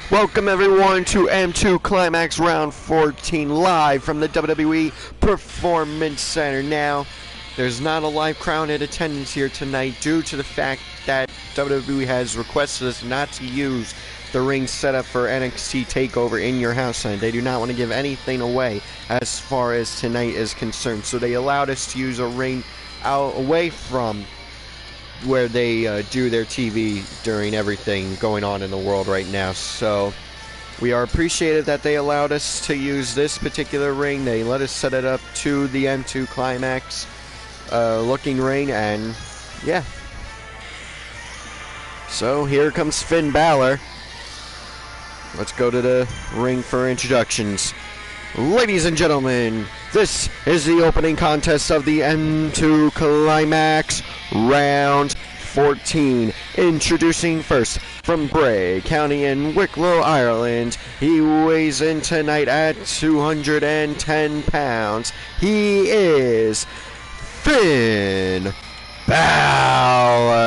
Welcome everyone to M2 Climax Round 14 live from the WWE Performance Center. Now, there's not a live crowd in attendance here tonight due to the fact that WWE has requested us not to use the ring setup for NXT TakeOver in your house, and they do not want to give anything away as far as tonight is concerned. So they allowed us to use a ring away from where they do their TV during everything going on in the world right now. So we are appreciative that they allowed us to use this particular ring. They let us set it up to the M2 Climax looking ring, and yeah. So here comes Finn Balor. Let's go to the ring for introductions. Ladies and gentlemen, this is the opening contest of the M2 Climax Round 14. Introducing first from Bray County in Wicklow, Ireland. He weighs in tonight at 210 pounds. He is Finn Balor.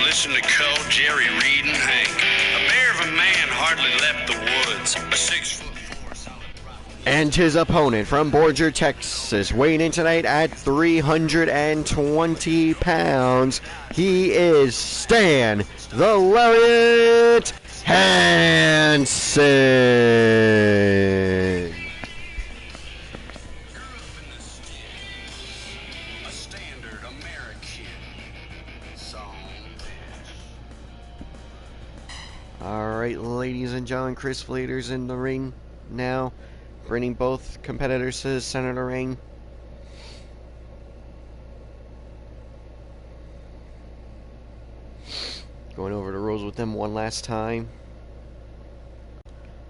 Listen to Cole, Jerry, Reed, and Hank. A bear of a man hardly left the woods. A 6'4" solid rock. And his opponent from Borger, Texas, weighing in tonight at 320 pounds. He is Stan the Lariat Hansen. A standard American song. Alright, ladies and gentlemen, Chris Flater's in the ring now, bringing both competitors to the center of the ring. Going over the rules with them one last time.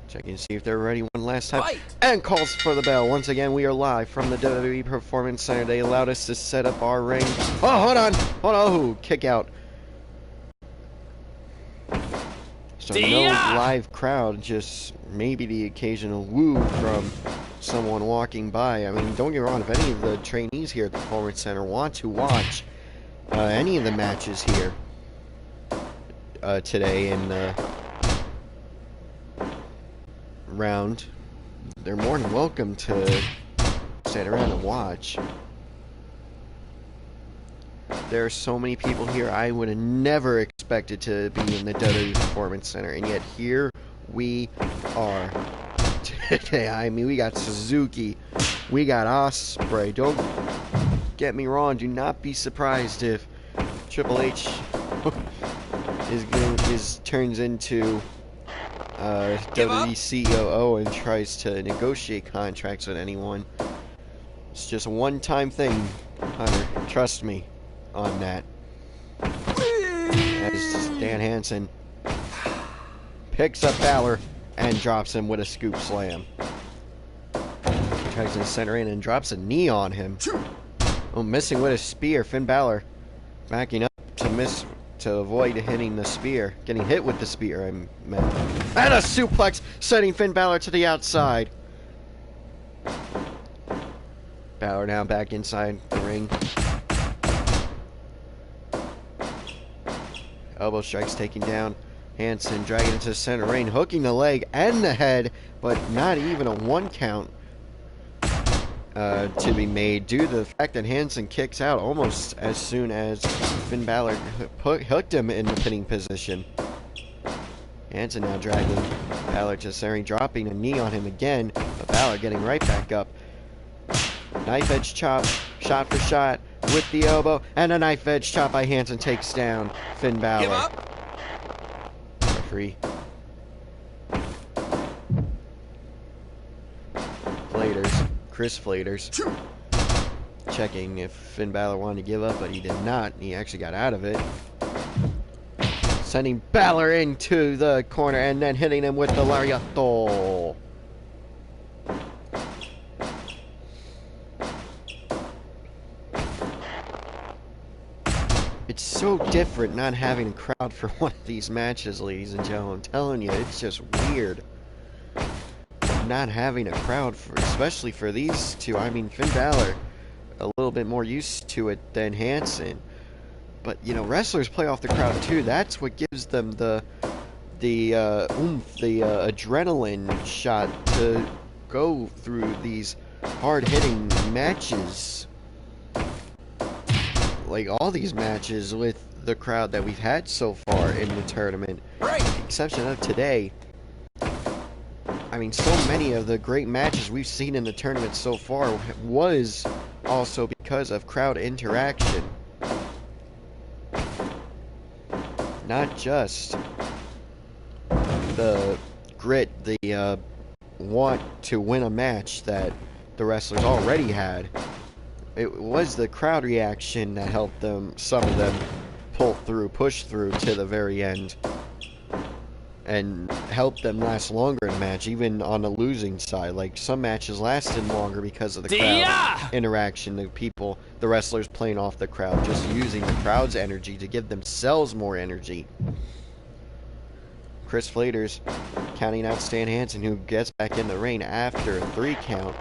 Checking to see if they're ready one last time. Fight! And calls for the bell. Once again, we are live from the WWE Performance Center. They allowed us to set up our ring. Oh, hold on. Hold on. Oh, kick out. So no live crowd, just maybe the occasional woo from someone walking by. I mean, don't get me wrong, if any of the trainees here at the Performance Center want to watch any of the matches here today in the round, they're more than welcome to sit around and watch. There are so many people here I would have never expected to be in the WWE Performance Center, and yet here we are today. I mean, we got Suzuki, we got Ospreay. Don't get me wrong, do not be surprised if Triple H turns into WWE COO and tries to negotiate contracts with anyone. It's just a one-time thing, Hunter. Trust me on that. As Dan Hansen picks up Balor and drops him with a scoop slam. Tries to center in and drops a knee on him. Oh, missing with a spear. Finn Balor backing up to avoid hitting the spear. Getting hit with the spear, I meant. And a suplex, sending Finn Balor to the outside. Balor now back inside the ring. Elbow strikes taking down Hansen, dragging into the center ring, hooking the leg and the head, but not even a 1 count to be made due to the fact that Hansen kicks out almost as soon as Finn Balor hooked him in the pinning position. Hansen now dragging Balor to the center ring, dropping a knee on him again, but Balor getting right back up. Knife edge chop, shot for shot with the elbow, and a knife edge chop by Hansen takes down Finn Balor. Give up. Referee. Flaters, Chris Flaters, checking if Finn Balor wanted to give up, but he did not. He actually got out of it. Sending Balor into the corner and then hitting him with the lariato. It's so so different not having a crowd for one of these matches, ladies and gentlemen. I'm telling you, it's just weird not having a crowd, especially for these two. I mean, Finn Balor, a little bit more used to it than Hansen. But, you know, wrestlers play off the crowd too. That's what gives them the adrenaline shot to go through these hard-hitting matches. Like all these matches with the crowd that we've had so far in the tournament. Right. With the exception of today. I mean, so many of the great matches we've seen in the tournament so far was also because of crowd interaction. Not just the grit, the want to win a match that the wrestlers already had. It was the crowd reaction that helped them, some of them, push through to the very end. And helped them last longer in a match, even on the losing side. Like, some matches lasted longer because of the crowd interaction, the wrestlers playing off the crowd, just using the crowd's energy to give themselves more energy. Chris Flaters counting out Stan Hansen, who gets back in the ring after a 3 count.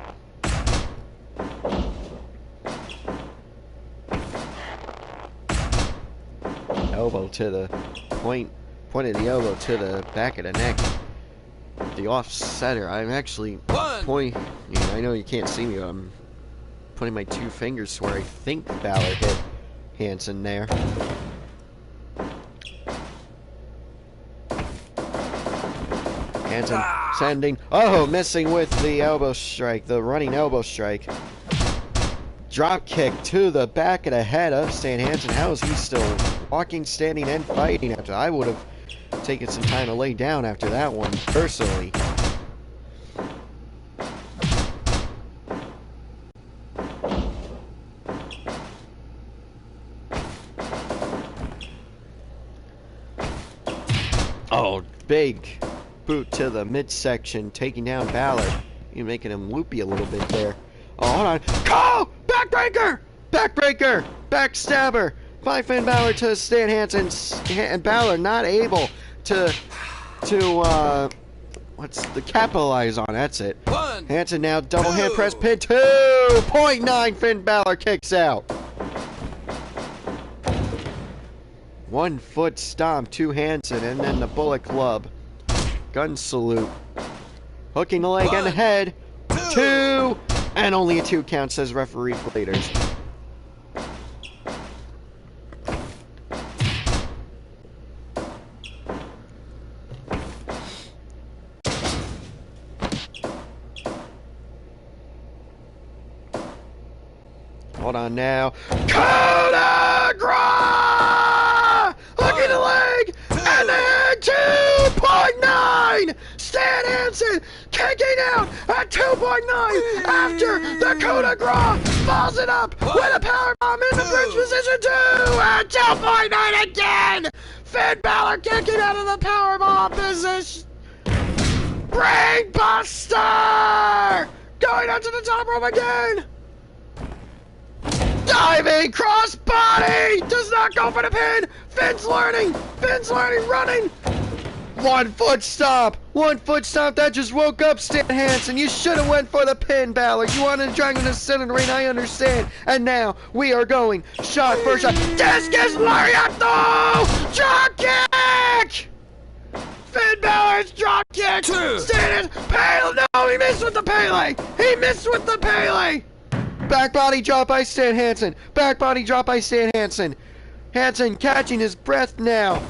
Elbow to the point of the elbow to the back of the neck. The off-setter. I'm actually pointing. I know you can't see me, but I'm putting my 2 fingers to where I think Balor hit Hansen there. Hansen sending. Oh, missing with the elbow strike, the running elbow strike. Drop kick to the back of the head of Stan Hansen. How is he still walking, standing, and fighting after? I would have taken some time to lay down after that one, personally. Oh, big boot to the midsection, taking down Balor. You're making him loopy a little bit there. Oh, hold on. Go! Backbreaker! Backbreaker! Backstabber! By Finn Balor to Stan Hansen. And Balor not able to capitalize on. That's it. Hansen now double hand press pin. 2.9. Finn Balor kicks out. 1 foot stomp to Hansen, and then the Bullet Club. Gun salute. Hooking the leg and the head. 2. And only a 2 count, says referee Flaters. Hold on now. Coup de grace! Hooking the leg! And then 2.9! Stan Hansen kicking out at 2.9 after the coup de grace follows it up with a powerbomb in the bridge position 2 at 2.9 again! Finn Balor kicking out of the powerbomb position. Brainbuster! Going out to the top rope again! Diving crossbody! Does not go for the pin! Finn's learning, running! 1 foot stomp! 1 foot stomp that just woke up Stan Hansen. You should have went for the pin, Balor. You wanted to drag him to sit in the ring, I understand. And now we are going shot for shot. Discus Lariato! Drop kick! Finn Balor's drop kick! Stan Hansen, Pele! No, he missed with the Pele! Back body drop by Stan Hansen. Back body drop by Stan Hansen. Hansen catching his breath now.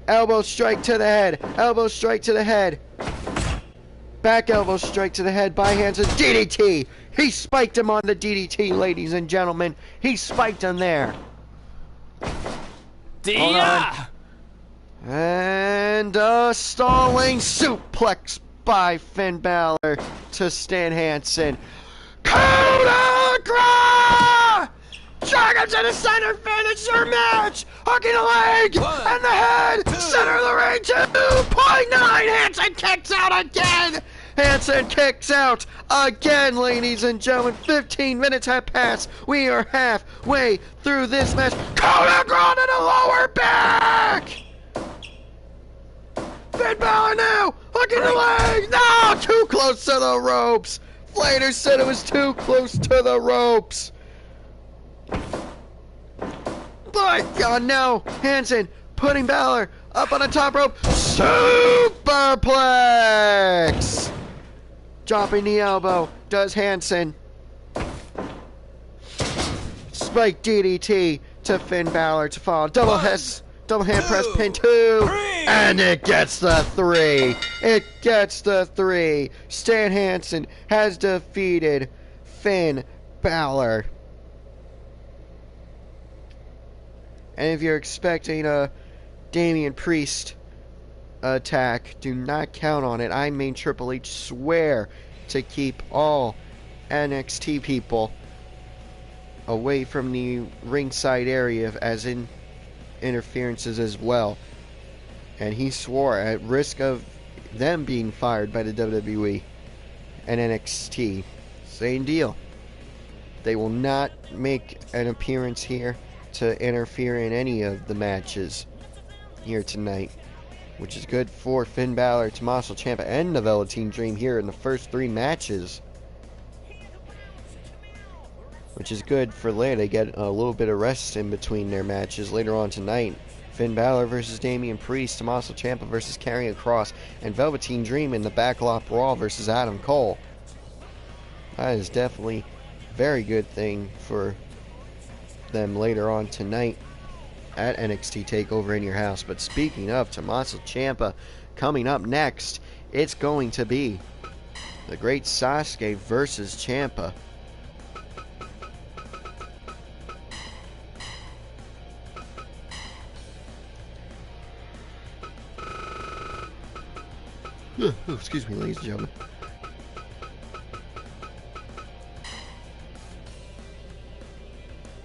Elbow strike to the head. Elbow strike to the head. Back elbow strike to the head by Hansen. DDT. He spiked him on the DDT, ladies and gentlemen. He spiked him there. And a stalling suplex by Finn Balor to Stan Hansen. Coup de grace! Drag him to the center, finish your match! Hooking the leg and the head! Center of the ring, 2.9! Hansen kicks out again! Hansen kicks out again, ladies and gentlemen. 15 minutes have passed. We are halfway through this match. Kona ground to the lower back! Finn Balor now! Hooking the leg! No! Too close to the ropes! Flater said it was too close to the ropes! My God, no! Hansen putting Balor up on the top rope. Superplex! Dropping the elbow. Does Hansen. Spike DDT to Finn Balor to fall. Double hand press pin 2. And it gets the 3. It gets the 3. Stan Hansen has defeated Finn Balor. And if you're expecting a Damian Priest attack, do not count on it. I made Triple H swear to keep all NXT people away from the ringside area as in interferences as well. And he swore at risk of them being fired by the WWE and NXT. Same deal. They will not make an appearance here to interfere in any of the matches here tonight, which is good for Finn Balor, Tommaso Ciampa, and the Velveteen Dream here in the first 3 matches, which is good for later. They get a little bit of rest in between their matches later on tonight. Finn Balor versus Damian Priest, Tommaso Ciampa versus Karrion Kross, and Velveteen Dream in the Backlot Brawl versus Adam Cole. That is definitely a very good thing for them later on tonight at NXT TakeOver in your house. But speaking of Tommaso Ciampa, coming up next, it's going to be the Great Sasuke versus Ciampa. Excuse me, ladies and gentlemen.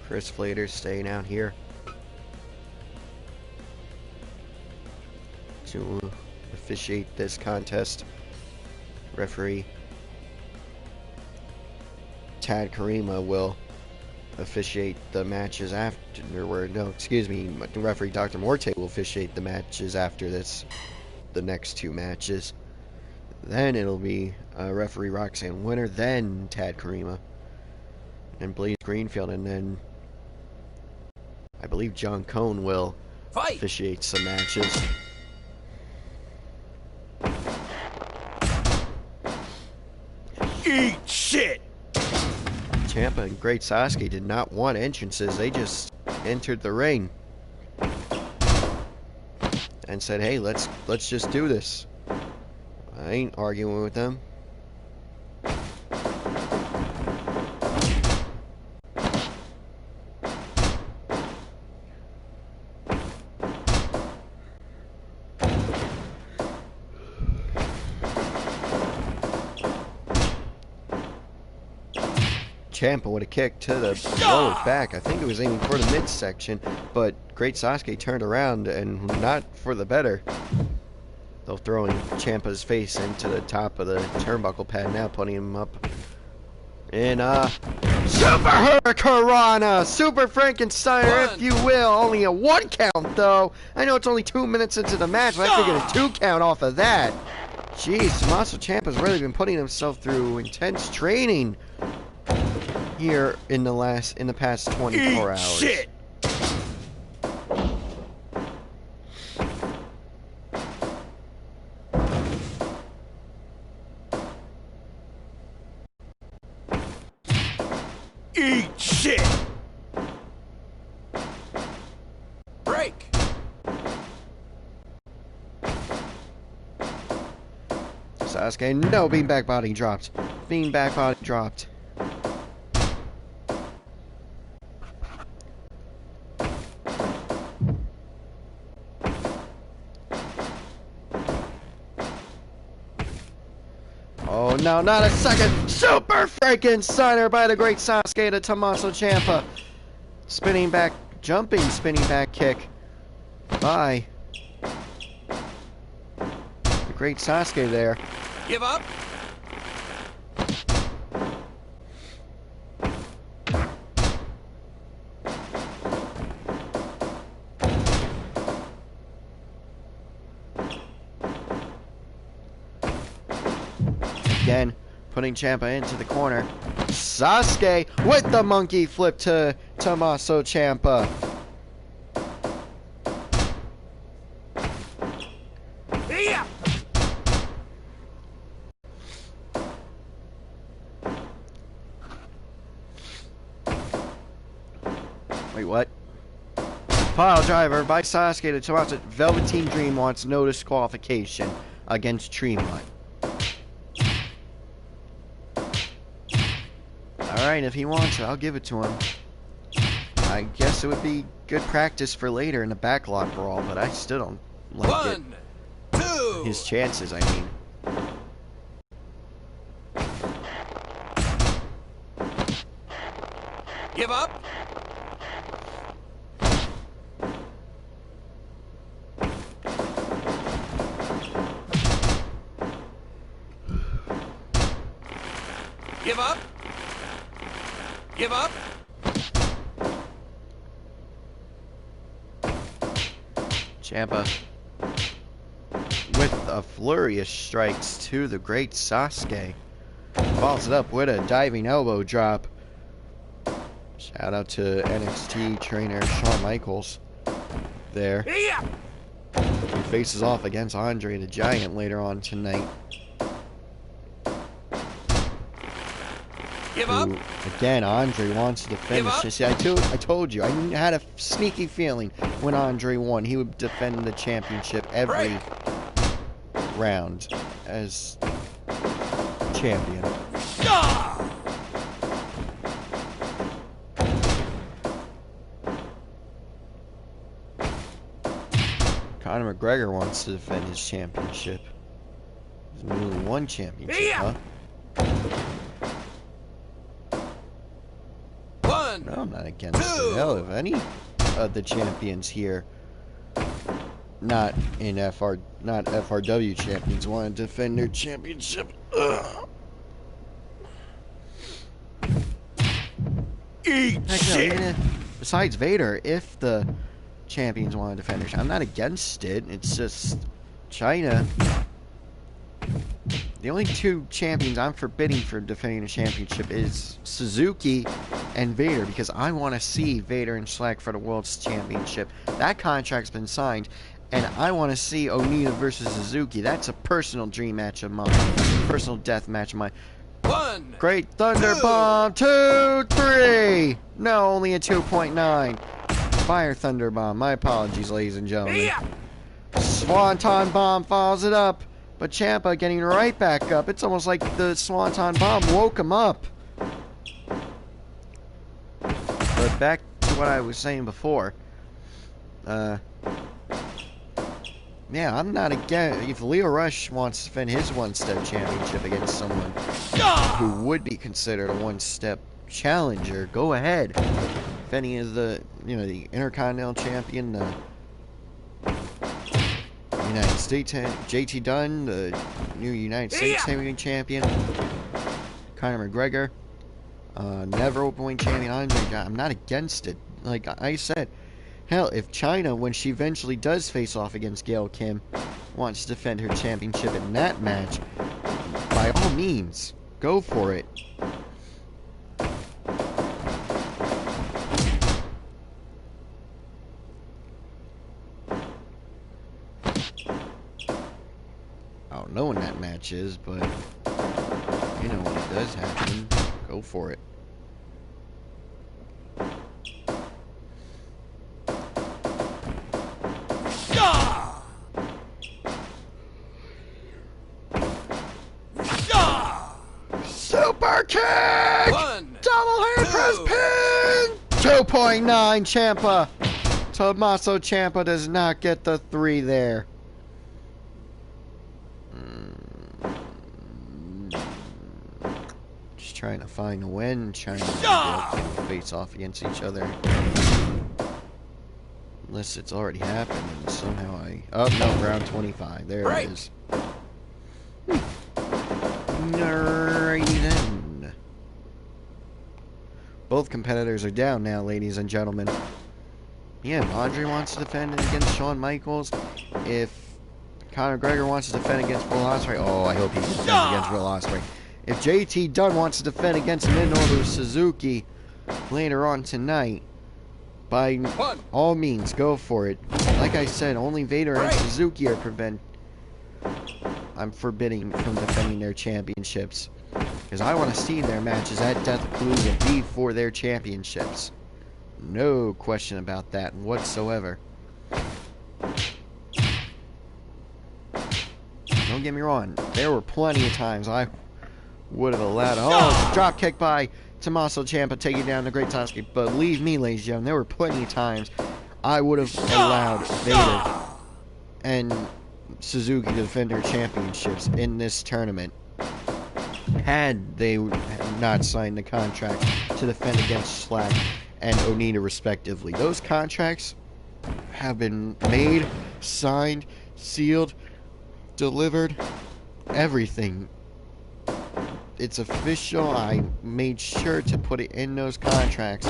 Chris Flater staying out here to officiate this contest. Referee Tad Karima will officiate the matches afterward. No, excuse me. Referee Dr. Morte will officiate the matches after this, the next 2 matches. Then it'll be referee Roxanne Winter, then Tad Karima, and Blaze Greenfield, and then I believe John Cone will officiate some matches. Eat shit! Ciampa and Great Sasuke did not want entrances. They just entered the ring and said, "Hey, let's just do this." I ain't arguing with them. Ciampa with a kick to the lower back. I think it was aiming for the midsection, but Great Sasuke turned around, and not for the better. They're throwing Ciampa's face into the top of the turnbuckle pad now, putting him up in Super Hurricanrana, Super Frankensteiner, if you will. Only a 1 count, though. I know it's only 2 minutes into the match, but I figured a 2 count off of that. Jeez, Tommaso Ciampa's really been putting himself through intense training here in the past 24 hours. Shit! Eat shit! Break! Sasuke, no, beanbag body dropped. Beanbag body dropped. Oh no, not a second! Super Frankensteiner by the Great Sasuke to Tommaso Ciampa. Spinning back, jumping spinning back kick by the Great Sasuke there. Give up? again, putting Ciampa into the corner. Sasuke with the monkey flip to Tommaso Ciampa. Yeah. Wait, what? Pile driver by Sasuke to Tommaso. Velveteen Dream wants no disqualification against Tremont. Alright, if he wants it, I'll give it to him. I guess it would be good practice for later in the backlot brawl, but I still don't like it. 1, 2. His chances, I mean. Give up. Give up. Give up. Ciampa with a flurry of strikes to the great Sasuke. Follows it up with a diving elbow drop. Shout out to NXT trainer Shawn Michaels there. Yeah. Who faces off against Andre the Giant later on tonight. Give up. Who, again, Andre wants to finish this. I told you, I had a sneaky feeling when Andre won, he would defend the championship every round as champion. Conor McGregor wants to defend his championship. He's newly won championship, huh? No, I'm not against it. Hell, if any of the champions here, not FRW champions, want to defend their championship. Eat shit. Besides Vader, if the champions want to defend their, I'm not against it. It's just China. The only two champions I'm forbidding for defending the championship is Suzuki and Vader, because I want to see Vader and Slack for the World's Championship. That contract's been signed, and I want to see Onita versus Suzuki. That's a personal dream match of mine. Personal death match of mine. 1. Great Thunder Bomb. 2, 3. No, only a 2.9. Fire Thunder Bomb. My apologies, ladies and gentlemen. Yeah. Swanton Bomb follows it up. But Ciampa getting right back up. It's almost like the Swanton Bomb woke him up. But back to what I was saying before. Yeah, I'm not against... If Leo Rush wants to defend his one-step championship against someone who would be considered a one-step challenger, go ahead. If any is the, the Intercontinental Champion, the United States, JT Dunn, the new United States Heavyweight Champion, Conor McGregor, never openweight champion Andre Johnson. I'm not against it. Like I said, hell, if China, when she eventually does face off against Gail Kim, wants to defend her championship in that match, by all means, go for it. I don't know when that match is, but when it does happen, go for it. Super kick! 1, Double hand press pin! 2.9 Ciampa. Tommaso Ciampa does not get the 3 there. Just trying to find when China and can face off against each other. Unless it's already happened and somehow Oh, no, round 25. There it is. Alrighty then. Both competitors are down now, ladies and gentlemen. Yeah, if Andre wants to defend against Shawn Michaels, if Conor McGregor wants to defend against Will Ospreay, oh, I hope he defends against Will Ospreay. If JT Dunn wants to defend against Minoru Suzuki later on tonight, by all means, go for it. Like I said, only Vader and Suzuki are I'm forbidding from defending their championships. Because I want to see their matches at Deathapalooza be for their championships. No question about that whatsoever. Don't get me wrong, there were plenty of times I would have allowed drop kick by Tommaso Ciampa taking down the Great Sasuke. But believe me, ladies and gentlemen, there were plenty of times I would have allowed Vader and Suzuki to defend their championships in this tournament had they not signed the contract to defend against Slack and Onita respectively. Those contracts have been made, signed, sealed, delivered, everything. It's official. I made sure to put it in those contracts.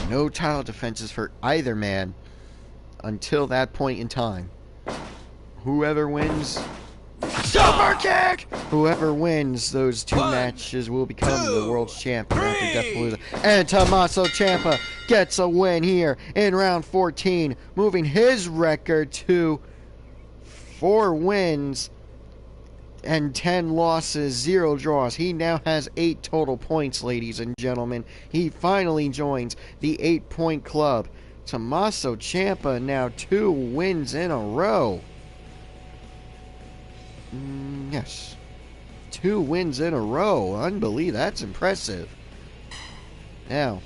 No title defenses for either man until that point in time. Whoever wins, super kick! Whoever wins those two matches will become the world's champion after Deathapalooza. And Tommaso Ciampa gets a win here in round 14, moving his record to 4 wins and 10 losses, 0 draws. He now has 8 total points, ladies and gentlemen. He finally joins the 8-point club. Tommaso Ciampa now 2 wins in a row. Yes. 2 wins in a row. Unbelievable. That's impressive. Now,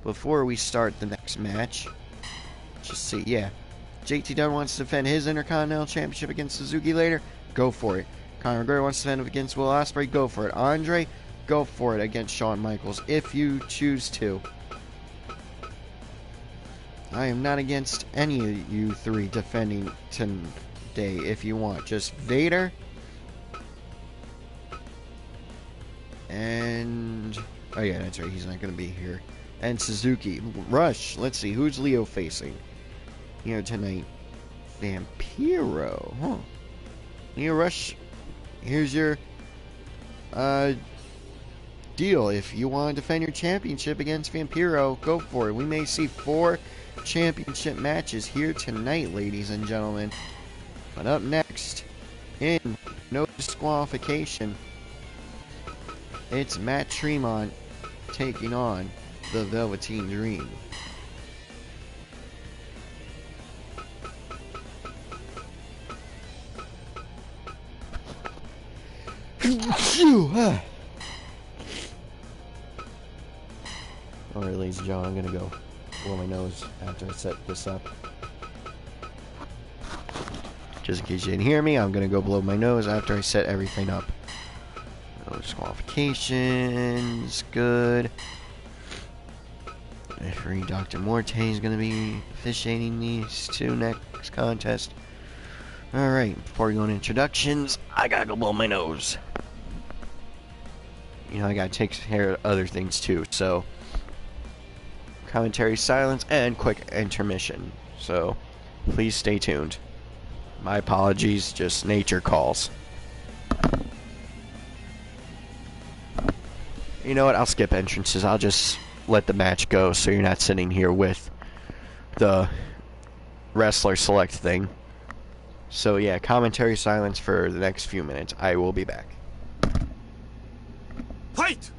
before we start the next match, just see, yeah. JT Dunn wants to defend his Intercontinental Championship against Suzuki later. Go for it. Conor McGregor wants to defend it against Will Ospreay. Go for it. Andre, go for it against Shawn Michaels if you choose to. I am not against any of you 3 defending today if you want. Just Vader and... oh yeah, that's right. He's not going to be here. And Suzuki. Rush. Let's see. Who's Leo facing here tonight? Vampiro. Huh. Leo Rush. Here's your deal. If you want to defend your championship against Vampiro, go for it. We may see 4 championship matches here tonight, ladies and gentlemen. But up next, in no disqualification, it's Matt Tremont taking on the Velveteen Dream. Alright, ladies and gentlemen, I'm gonna go blow my nose after I set this up. Just in case you didn't hear me, I'm gonna go blow my nose after I set everything up. No disqualifications, good. Referee Dr. Morte is gonna be officiating these 2 next contests. Alright, before we go into introductions, I gotta go blow my nose. You know, I gotta take care of other things too, so commentary silence and quick intermission. So please stay tuned. My apologies, just nature calls. You know what? I'll skip entrances. I'll just let the match go so you're not sitting here with the wrestler select thing. So yeah, commentary silence for the next few minutes. I will be back. Fight!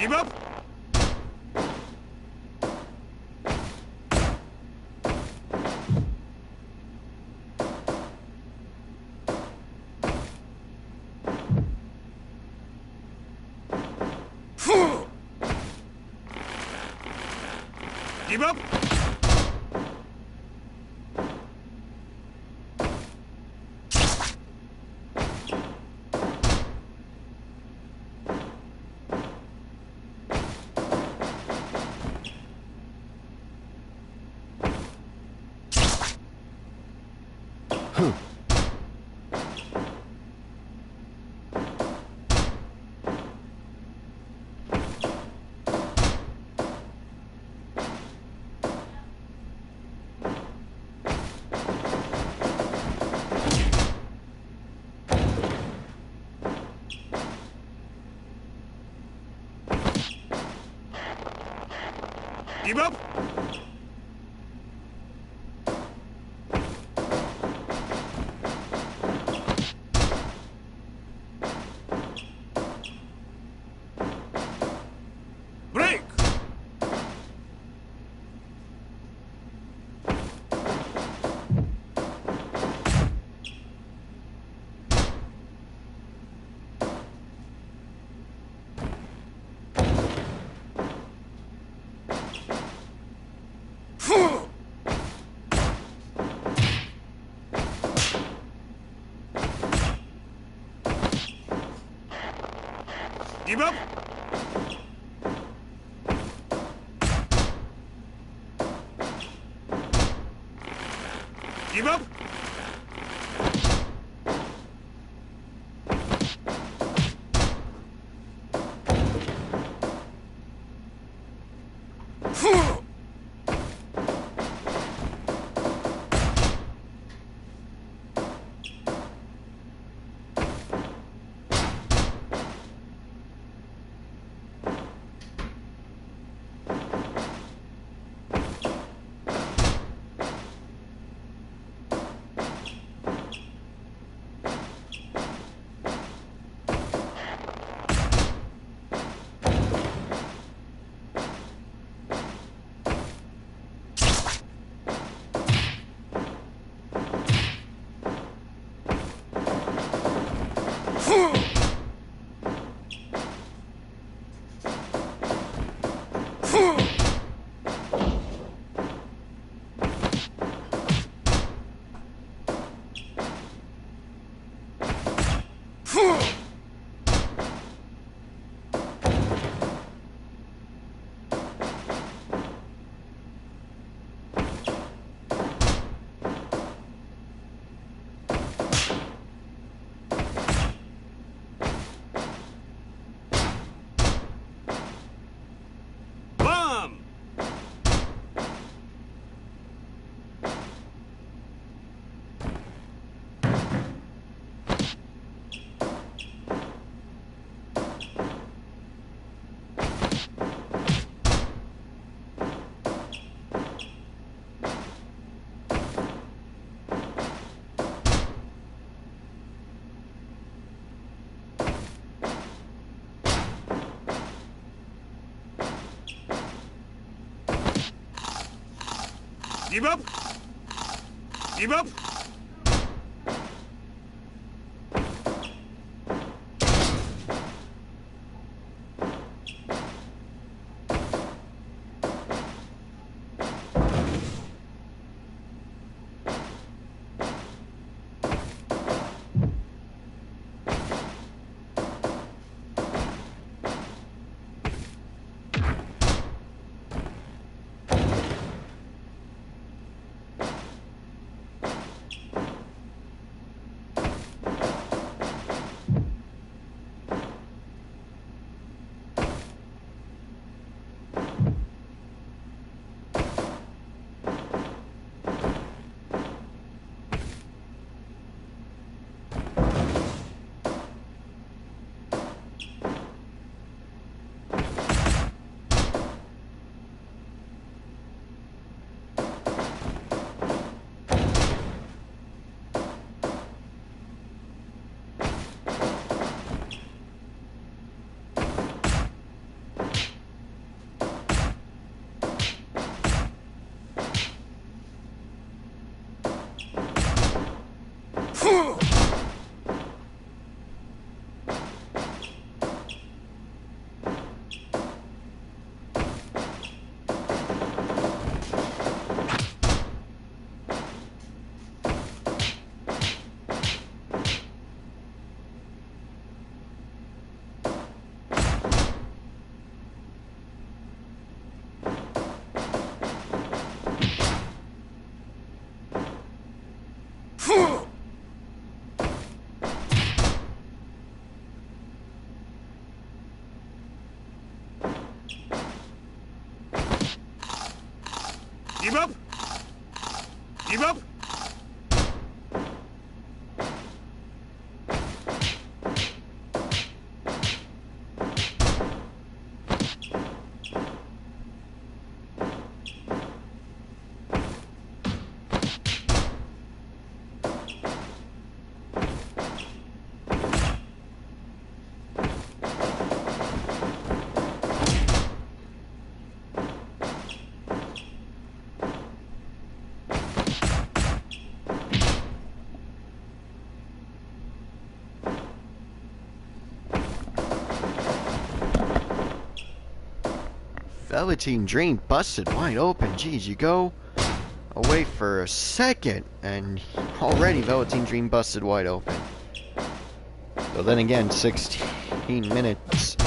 Give up! Give up! Give up! Break! Give up! Give up! Give up! Give up! Give up. Velveteen Dream busted wide open. Geez, you go away for a second, and already Velveteen Dream busted wide open. So then again, 16 minutes,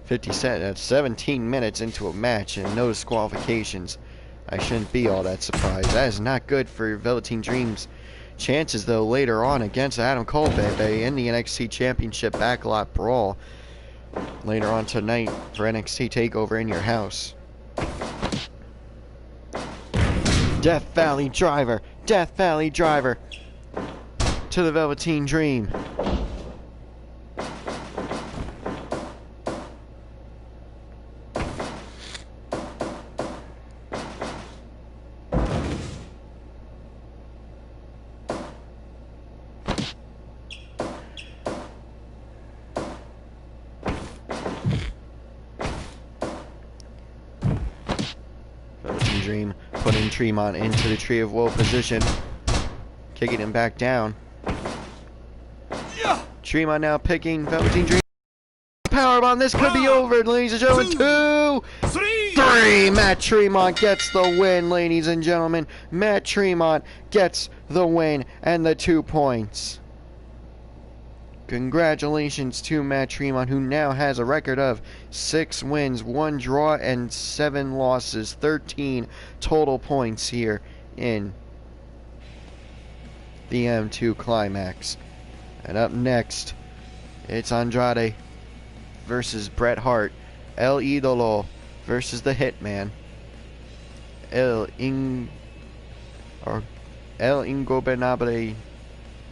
17 minutes into a match and no disqualifications. I shouldn't be all that surprised. That is not good for Velveteen Dream's chances, though, later on against Adam Cole, baby, in the NXT Championship Backlot Brawl later on tonight for NXT TakeOver in your house. Death Valley Driver to the Velveteen Dream. Dream putting Tremont into the Tree of Woe position, kicking him back down. Tremont now picking Velveteen Dream. Powerbomb, this could be over, ladies and gentlemen. 2, 3. Matt Tremont gets the win, ladies and gentlemen. Matt Tremont gets the win and the 2 points. Congratulations to Matt Tremont, who now has a record of 6 wins, 1 draw, and 7 losses. 13 total points here in the M2 Climax. And up next, it's Andrade versus Bret Hart. El Idolo versus the Hitman. El Ingobernable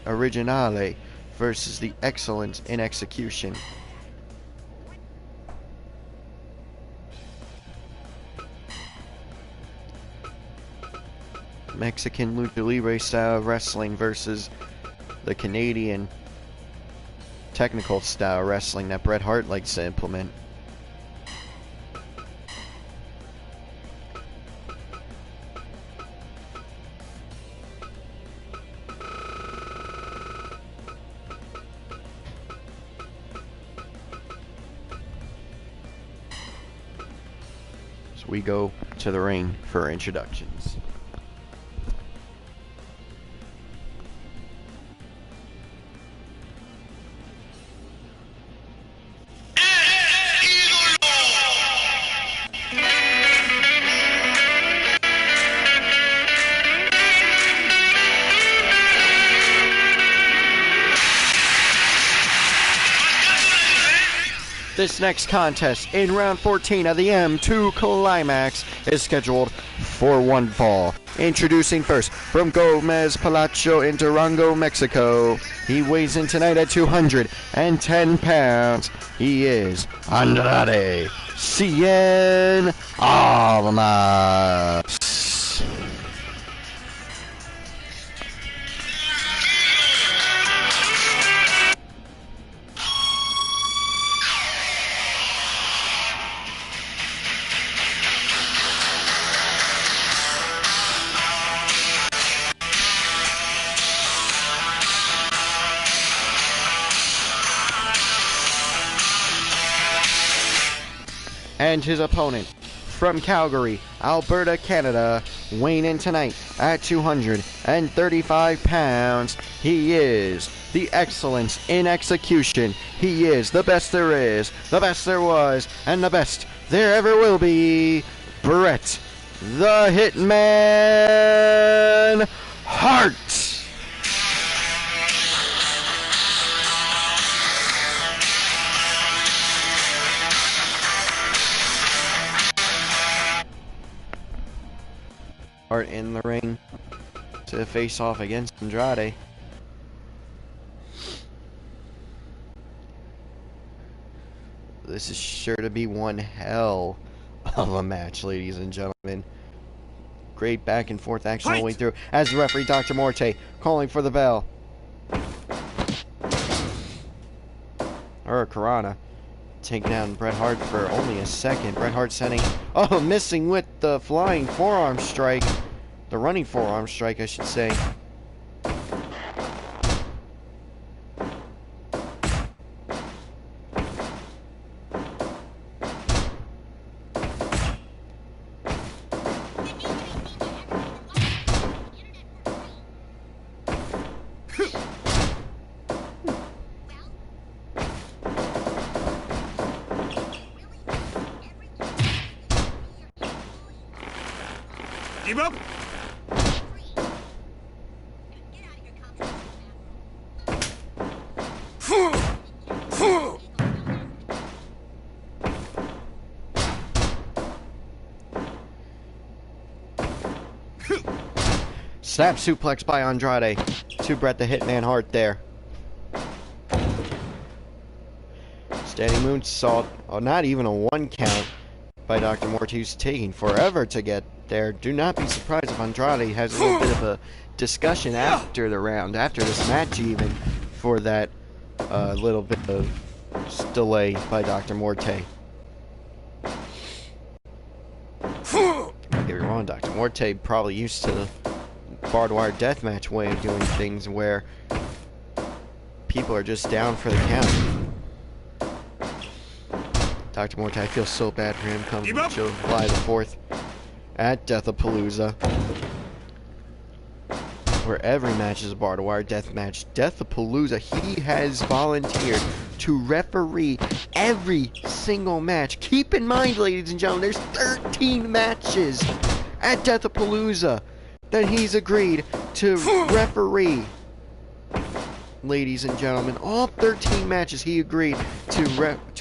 Originale versus the Excellence in Execution. Mexican Lucha Libre style wrestling versus the Canadian technical style wrestling that Bret Hart likes to implement. So we go to the ring for introductions. This next contest in round 14 of the M2 Climax is scheduled for 1 fall. Introducing first from Gomez Palacio in Durango, Mexico. He weighs in tonight at 210 pounds. He is Andrade Cien Almas. And his opponent from Calgary, Alberta, Canada, weighing in tonight at 235 pounds. He is the Excellence in Execution. He is the best there is, the best there was, and the best there ever will be. Bret the Hitman Hart. Hart in the ring, to face off against Andrade. This is sure to be one hell of a match, ladies and gentlemen. Great back and forth action all the way through as the referee, Dr. Morte, calling for the bell. Hurricanrana taking down Bret Hart for only a second. Bret Hart missing with the flying forearm strike. The running forearm strike, I should say. Keep up. Snap suplex by Andrade to Bret the Hitman Hart there. Standing moonsault, not even a 1 count by Dr. Morte, who's taking forever to get there. Do not be surprised if Andrade has a little bit of a discussion after the round, after this match even, for that little bit of delay by Dr. Morte. Don't get me wrong, Dr. Morte probably used to the barbed wire deathmatch way of doing things where people are just down for the count. Dr. Morte, I feel so bad for him come July the 4th at Deathapalooza, where every match is a barbed wire death match. Deathapalooza, he has volunteered to referee every single match. Keep in mind, ladies and gentlemen, there's 13 matches at Deathapalooza that he's agreed to referee. Ladies and gentlemen, all 13 matches he agreed to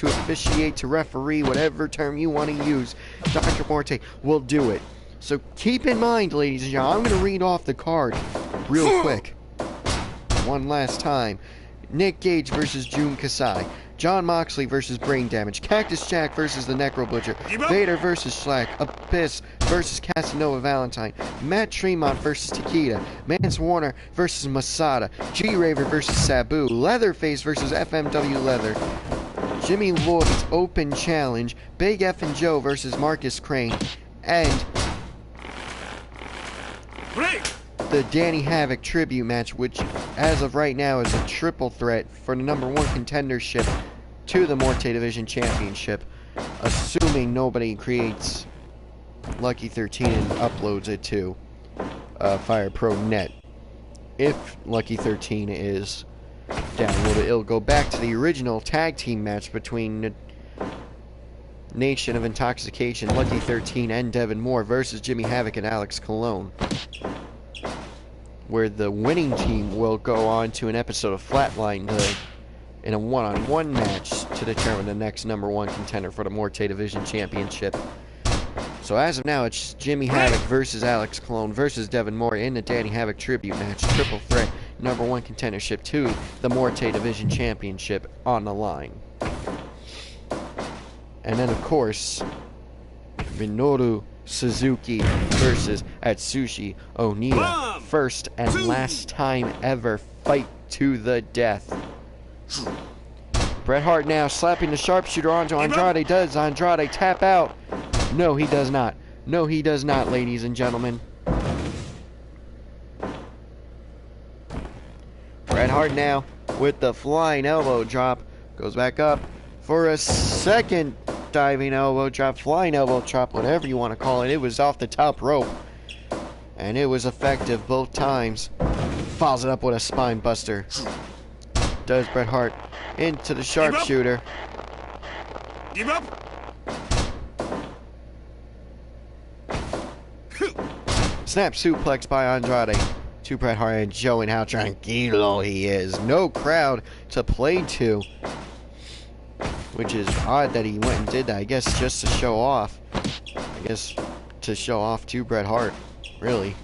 officiate, to referee, whatever term you want to use. Dr. Morte will do it. So keep in mind, ladies and gentlemen, I'm going to read off the card real quick. One last time. Nick Gage versus Jun Kasai. John Moxley versus Brain Damage. Cactus Jack versus the Necro Butcher. Vader versus Slack. Abyss versus Casanova Valentine. Matt Tremont versus Takeda. Mance Warner versus Masada. G-Raver versus Sabu. Leatherface versus FMW Leather. Jimmy Lloyd's Open Challenge. Big F and Joe versus Marcus Crane. And the Danny Havoc tribute match, which as of right now is a triple threat for the #1 contendership to the Morte Division Championship, assuming nobody creates Lucky 13 and uploads it to Fire Pro Net. If Lucky 13 is downloaded, it'll go back to the original tag team match between Nation of Intoxication, Lucky 13, and Devin Moore versus Jimmy Havoc and Alex Colon, where the winning team will go on to an episode of Flatline in a one-on-one match to determine the next #1 contender for the Morte Division Championship. So as of now, it's Jimmy Havoc versus Alex Colon versus Devin Moore in the Danny Havoc tribute match. Triple threat, #1 contendership to the Morte Division Championship on the line. And then, of course, Minoru Suzuki versus Atsushi Onita. First and last time ever fight to the death. Bret Hart now slapping the sharpshooter onto Andrade. Does Andrade tap out? No, he does not. No, he does not, ladies and gentlemen. Bret Hart now with the flying elbow drop. Goes back up for a second diving elbow drop, flying elbow drop, whatever you want to call it. It was off the top rope, and it was effective both times. Follows it up with a spine buster. Does Bret Hart into the sharpshooter. Give up. Snap suplex by Andrade to Bret Hart, and showing how tranquilo he is. No crowd to play to, which is odd that he went and did that. I guess just to show off. I guess to show off to Bret Hart, really.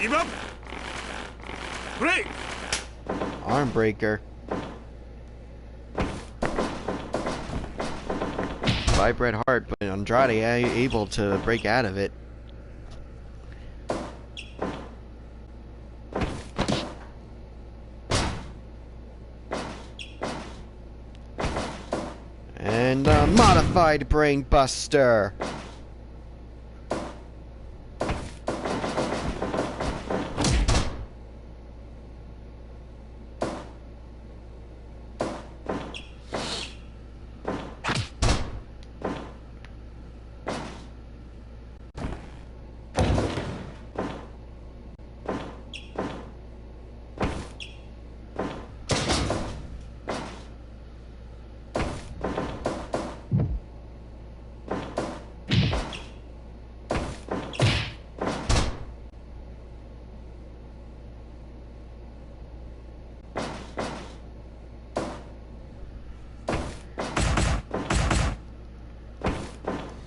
Give up. Break. Arm breaker. By Bret Hart, but Andrade able to break out of it. And a modified brain buster.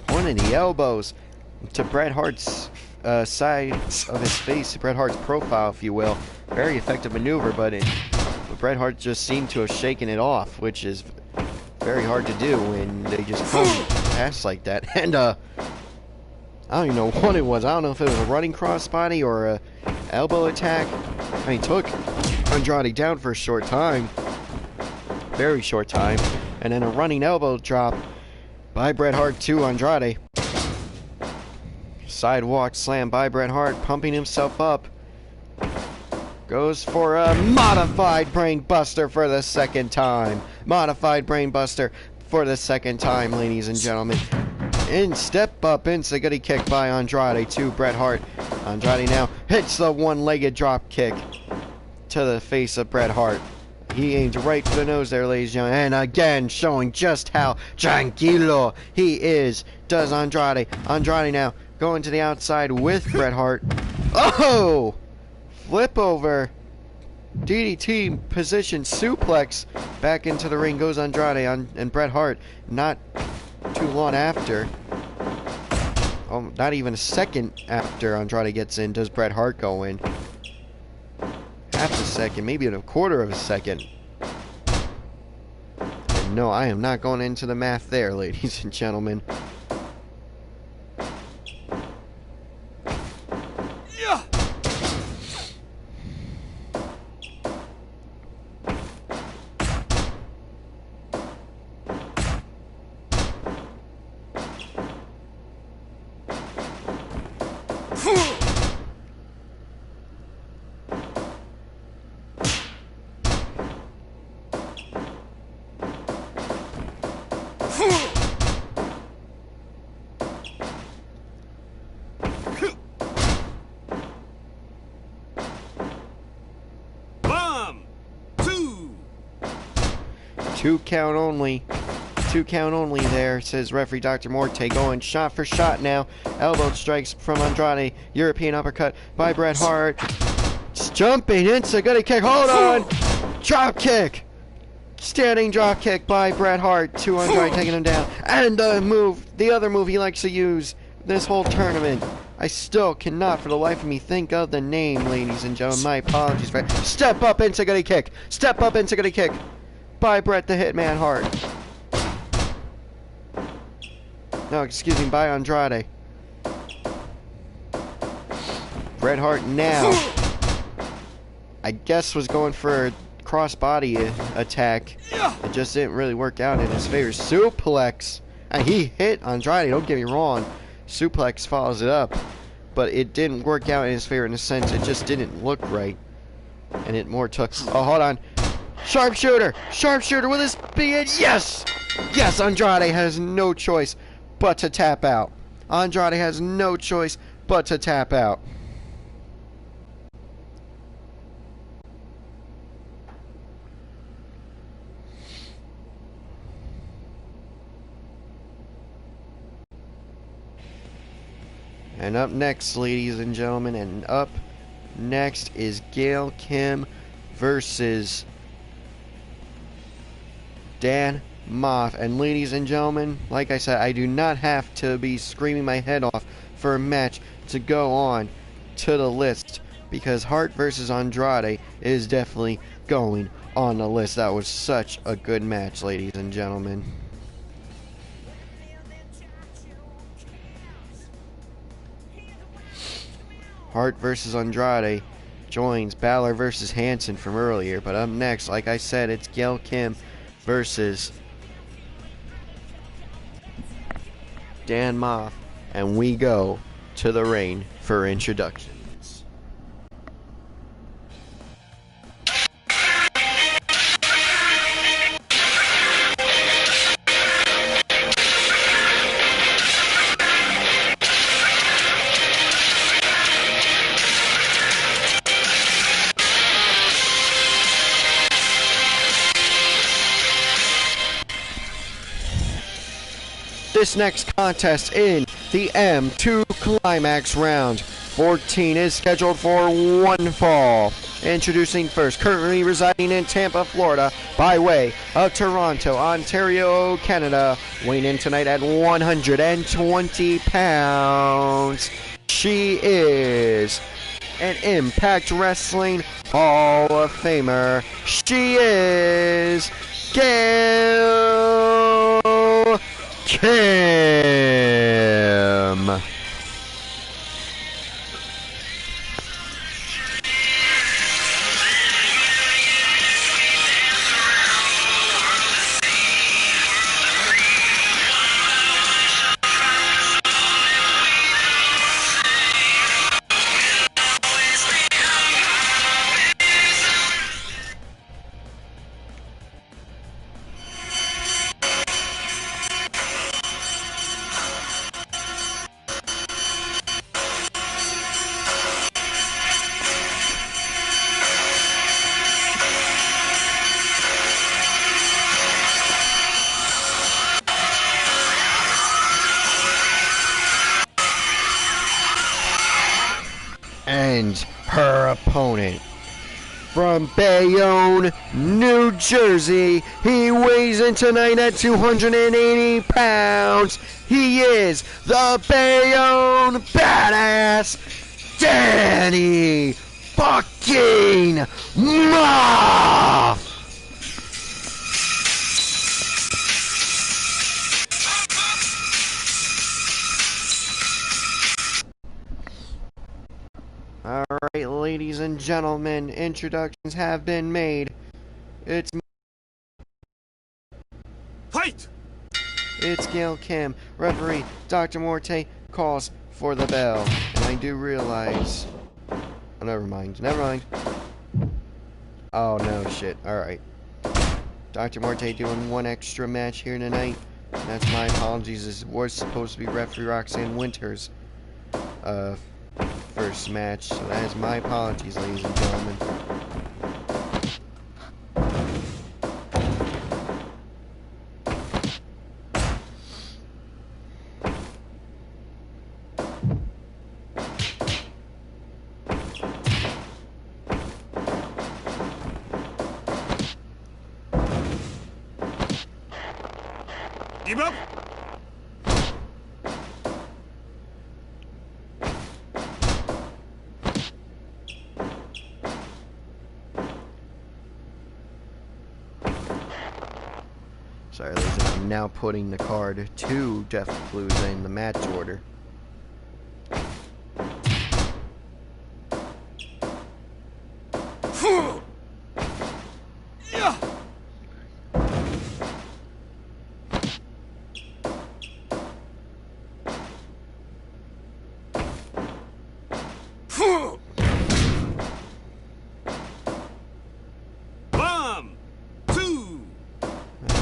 One of the elbows to Bret Hart's side of his face, Bret Hart's profile, if you will. Very effective maneuver, but Bret Hart just seemed to have shaken it off, which is very hard to do when they just come past like that. And I don't even know what it was. I don't know if it was a running crossbody or a elbow attack. I mean, took Andrade down for a short time, very short time, and then a running elbow drop by Bret Hart to Andrade. Sidewalk slam by Bret Hart, pumping himself up. Goes for a modified brain buster for the second time. Modified brain buster for the second time, ladies and gentlemen. In step up Enzuigiri kick by Andrade to Bret Hart. Andrade now hits the one-legged drop kick to the face of Bret Hart. He aimed right for the nose there, ladies and gentlemen. And again, showing just how tranquilo he is, does Andrade. Andrade now going to the outside with Bret Hart. Oh! Flip over. DDT position suplex. Back into the ring goes Andrade and Bret Hart. Not too long after. Oh, not even a second after Andrade gets in does Bret Hart go in. Half a second, maybe a quarter of a second. And no, I am not going into the math there, ladies and gentlemen. Yeah. Two count only. Two count only there, says referee Dr. Morte. Going shot for shot now. Elbow strikes from Andrade. European uppercut by Bret Hart. Jumping Enzuigiri kick. Hold on. Drop kick. Standing drop kick by Bret Hart to Andrade, taking him down. And the other move he likes to use this whole tournament. I still cannot for the life of me think of the name, ladies and gentlemen. My apologies for that. Step up Enzuigiri kick. Step up Enzuigiri kick by Bret the Hitman Hart. No, excuse me, by Andrade. Bret Hart now, I guess, was going for a crossbody attack. It just didn't really work out in his favor. Suplex. And he hit Andrade, don't get me wrong. Suplex follows it up. But it didn't work out in his favor in a sense. It just didn't look right. And it more took... Oh, hold on. Sharpshooter! Sharpshooter with his speed! Yes! Yes, Andrade has no choice but to tap out. Andrade has no choice but to tap out. And up next, ladies and gentlemen, and up next is Gail Kim versus Dan Maff. And ladies and gentlemen, like I said, I do not have to be screaming my head off for a match to go on to the list because Hart versus Andrade is definitely going on the list. That was such a good match, ladies and gentlemen. Hart versus Andrade joins Balor versus Hanson from earlier, but up next, like I said, it's Gail Kim versus Dan Moff, and we go to the ring for introductions. This next contest in the M2 Climax Round 14 is scheduled for one fall. Introducing first, currently residing in Tampa, Florida, by way of Toronto, Ontario, Canada, weighing in tonight at 120 pounds. She is an Impact Wrestling Hall of Famer. She is Gail Kim. And her opponent from Bayonne, New Jersey, he weighs in tonight at 280 pounds. He is the Bayonne Badass, Danny fucking Moff. Alright, ladies and gentlemen, introductions have been made. Fight! It's Gail Kim. Referee Dr. Morte calls for the bell. And I do realize... Oh, never mind. Oh, no, shit. Alright. Dr. Morte doing one extra match here tonight. That's my apologies. This was supposed to be referee Roxanne Winters' first match, so that is my apologies, ladies and gentlemen. Give up! Sorry, ladies and gentlemen, I'm now putting the card to Jeff Palooza in the match order.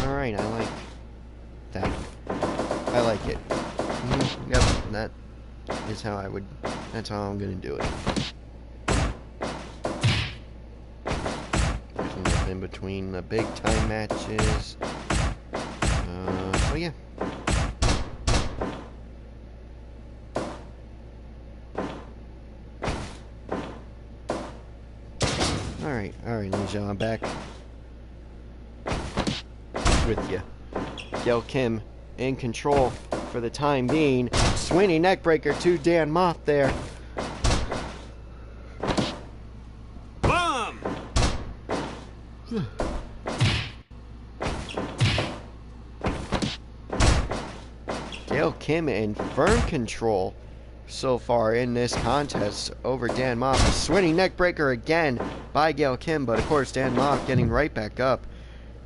Alright, I like that. I like it. Yep, that is how I would, that's how I'm gonna do it. In between the big time matches. So yeah. Alright, ladies and gentlemen, I'm back with you. Gail Kim in control for the time being. Swinging neckbreaker to Dan Moff there. Gail Kim in firm control so far in this contest over Dan Maff. A swinging neck breaker again by Gail Kim, but of course Dan Maff getting right back up.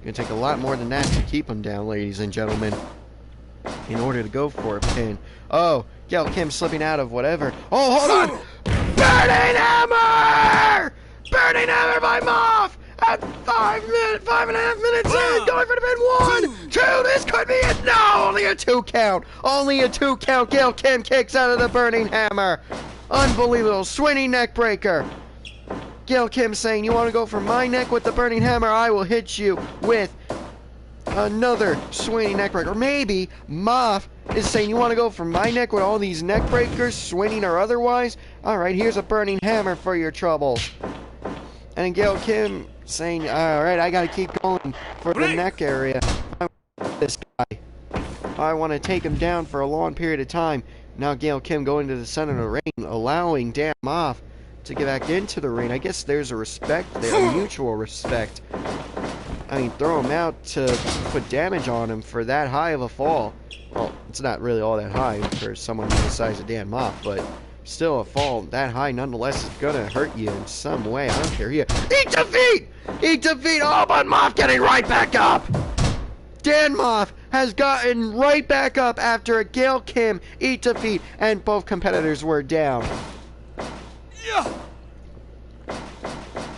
Gonna take a lot more than that to keep him down, ladies and gentlemen, in order to go for a pin. Oh, Gail Kim slipping out of whatever. Oh, hold on! Burning Hammer! Burning Hammer by Maff! At 5.5 minutes in, going for the pin. 1, 2, this could be it. No, only a 2 count. Only a 2 count. Gail Kim kicks out of the Burning Hammer. Unbelievable. Swinging neck breaker. Gail Kim saying, you want to go for my neck with the Burning Hammer? I will hit you with another swinging neck breaker. Maybe Maff is saying, you want to go for my neck with all these neck breakers, swinging or otherwise? Alright, here's a Burning Hammer for your troubles. And Gail Kim saying, alright, I gotta keep going for the neck area. I want this guy. I want to take him down for a long period of time. Now Gail Kim going to the center of the ring, allowing Dan Maff to get back into the ring. I guess there's a respect there, a mutual respect. I mean, throw him out to put damage on him for that high of a fall. Well, it's not really all that high for someone the size of Dan Maff, but still a fall that high nonetheless is gonna hurt you in some way. I don't care. Eat defeat! Eat defeat! Oh, but Maff getting right back up! Dan Maff has gotten right back up after a Gail Kim eat defeat, and both competitors were down. Yeah.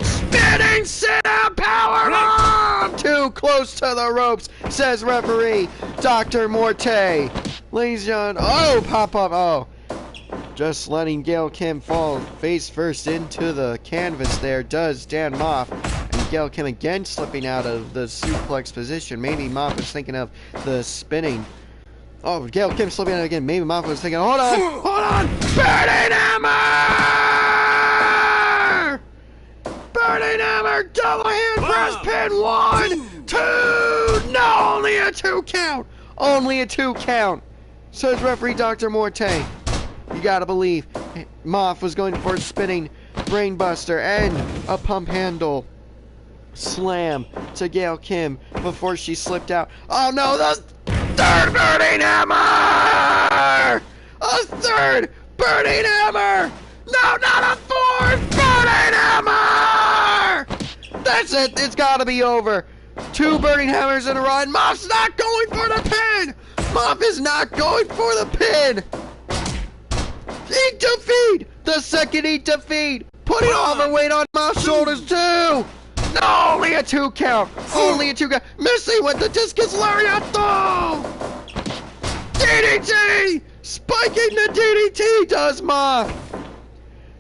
Spinning sit-out power bomb! Too close to the ropes, says referee Dr. Morte. Ladies and gentlemen, oh, pop up, oh. Just letting Gail Kim fall face first into the canvas there does Dan Maff. And Gail Kim again slipping out of the suplex position. Maybe Maff was thinking of the spinning. Oh, Gail Kim slipping out again. Maybe Maff was thinking, hold on! Burning Hammer! Burning Hammer! Double hand press pin! 1, 2! No, only a 2 count! Only a 2 count! Says referee Dr. Morte. You gotta believe Maff was going for a spinning brainbuster and a pump handle slam to Gail Kim before she slipped out. Oh no, the third Burning Hammer! A third Burning Hammer! No, not a fourth Burning Hammer! That's it, it's gotta be over. 2 Burning Hammers in a row, and Maff's not going for the pin! Maff is not going for the pin! Eat defeat! The second eat defeat! Putting all the weight on Maff's shoulders too! No, only a 2 count! Only a 2 count! Missing with the discus lariato! DDT! Spiking the DDT does Maff!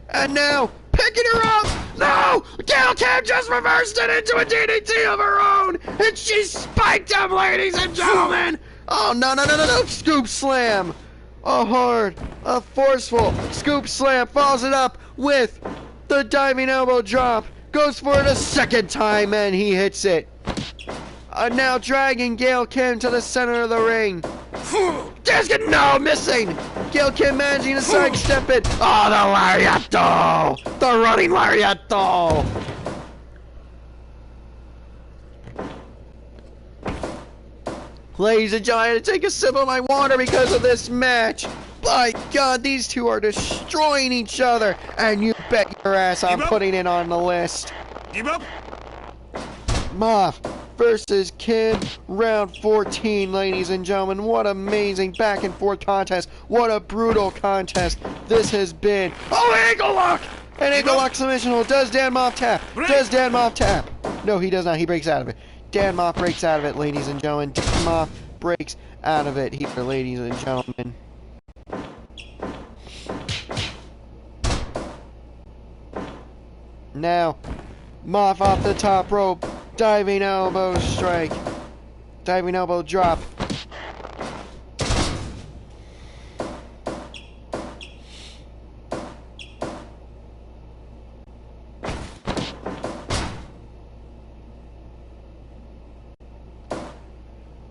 And now, picking her up! No! Gail Kim just reversed it into a DDT of her own! And she spiked him, ladies and gentlemen! Oh, no! Scoop slam! A hard, a forceful scoop slam, follows it up with the diving elbow drop, goes for it a second time, and he hits it. Now dragging Gail Kim to the center of the ring. No, missing! Gail Kim managing to sidestep it. Oh, the lariato! The running lariato! Ladies and gentlemen, I had to take a sip of my water because of this match. My God, these two are destroying each other. And you bet your ass I'm putting it on the list. Give up. Maff versus Kim, round 14, ladies and gentlemen. What amazing back and forth contest. What a brutal contest this has been. Oh, ankle lock! An ankle lock submission hold. Does Dan Maff tap? Does Dan Maff tap? No, he does not. He breaks out of it. Dan Maff breaks out of it, ladies and gentlemen. Dan Maff breaks out of it here, ladies and gentlemen. Now, Maff off the top rope. Diving elbow strike. Diving elbow drop.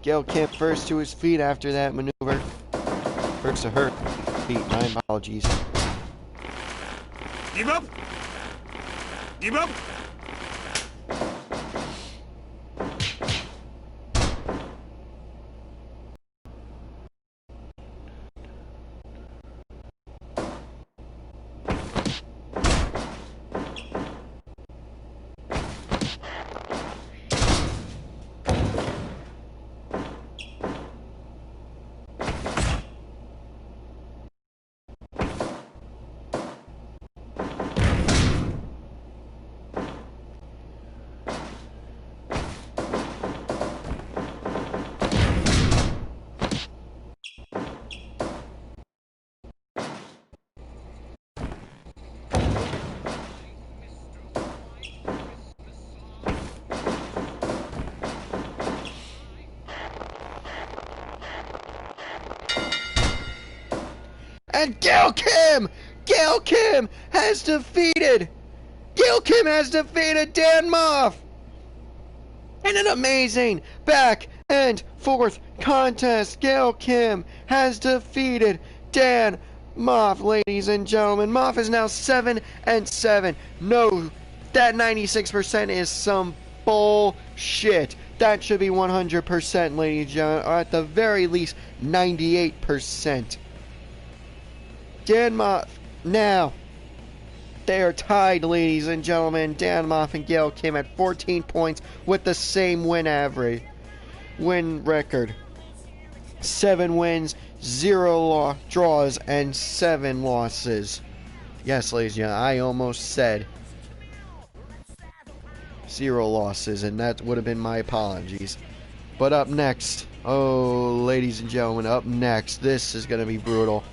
Gail Kim first to his feet after that maneuver. First to her feet, my apologies. Give up. Give up. And Gail Kim has defeated Dan Moff in an amazing back and forth contest. Gail Kim has defeated Dan Moff, ladies and gentlemen. Moff is now 7-7. No, that 96% is some bullshit. That should be 100%, ladies and gentlemen, or at the very least 98%. Dan Moff, now, they are tied, ladies and gentlemen. Dan Moff and Gail Kim at 14 points with the same win record. 7 wins, 0 draws, and 7 losses. Yes, ladies and gentlemen, I almost said 0 losses, and that would have been my apologies. But up next, ladies and gentlemen, up next, this is going to be brutal.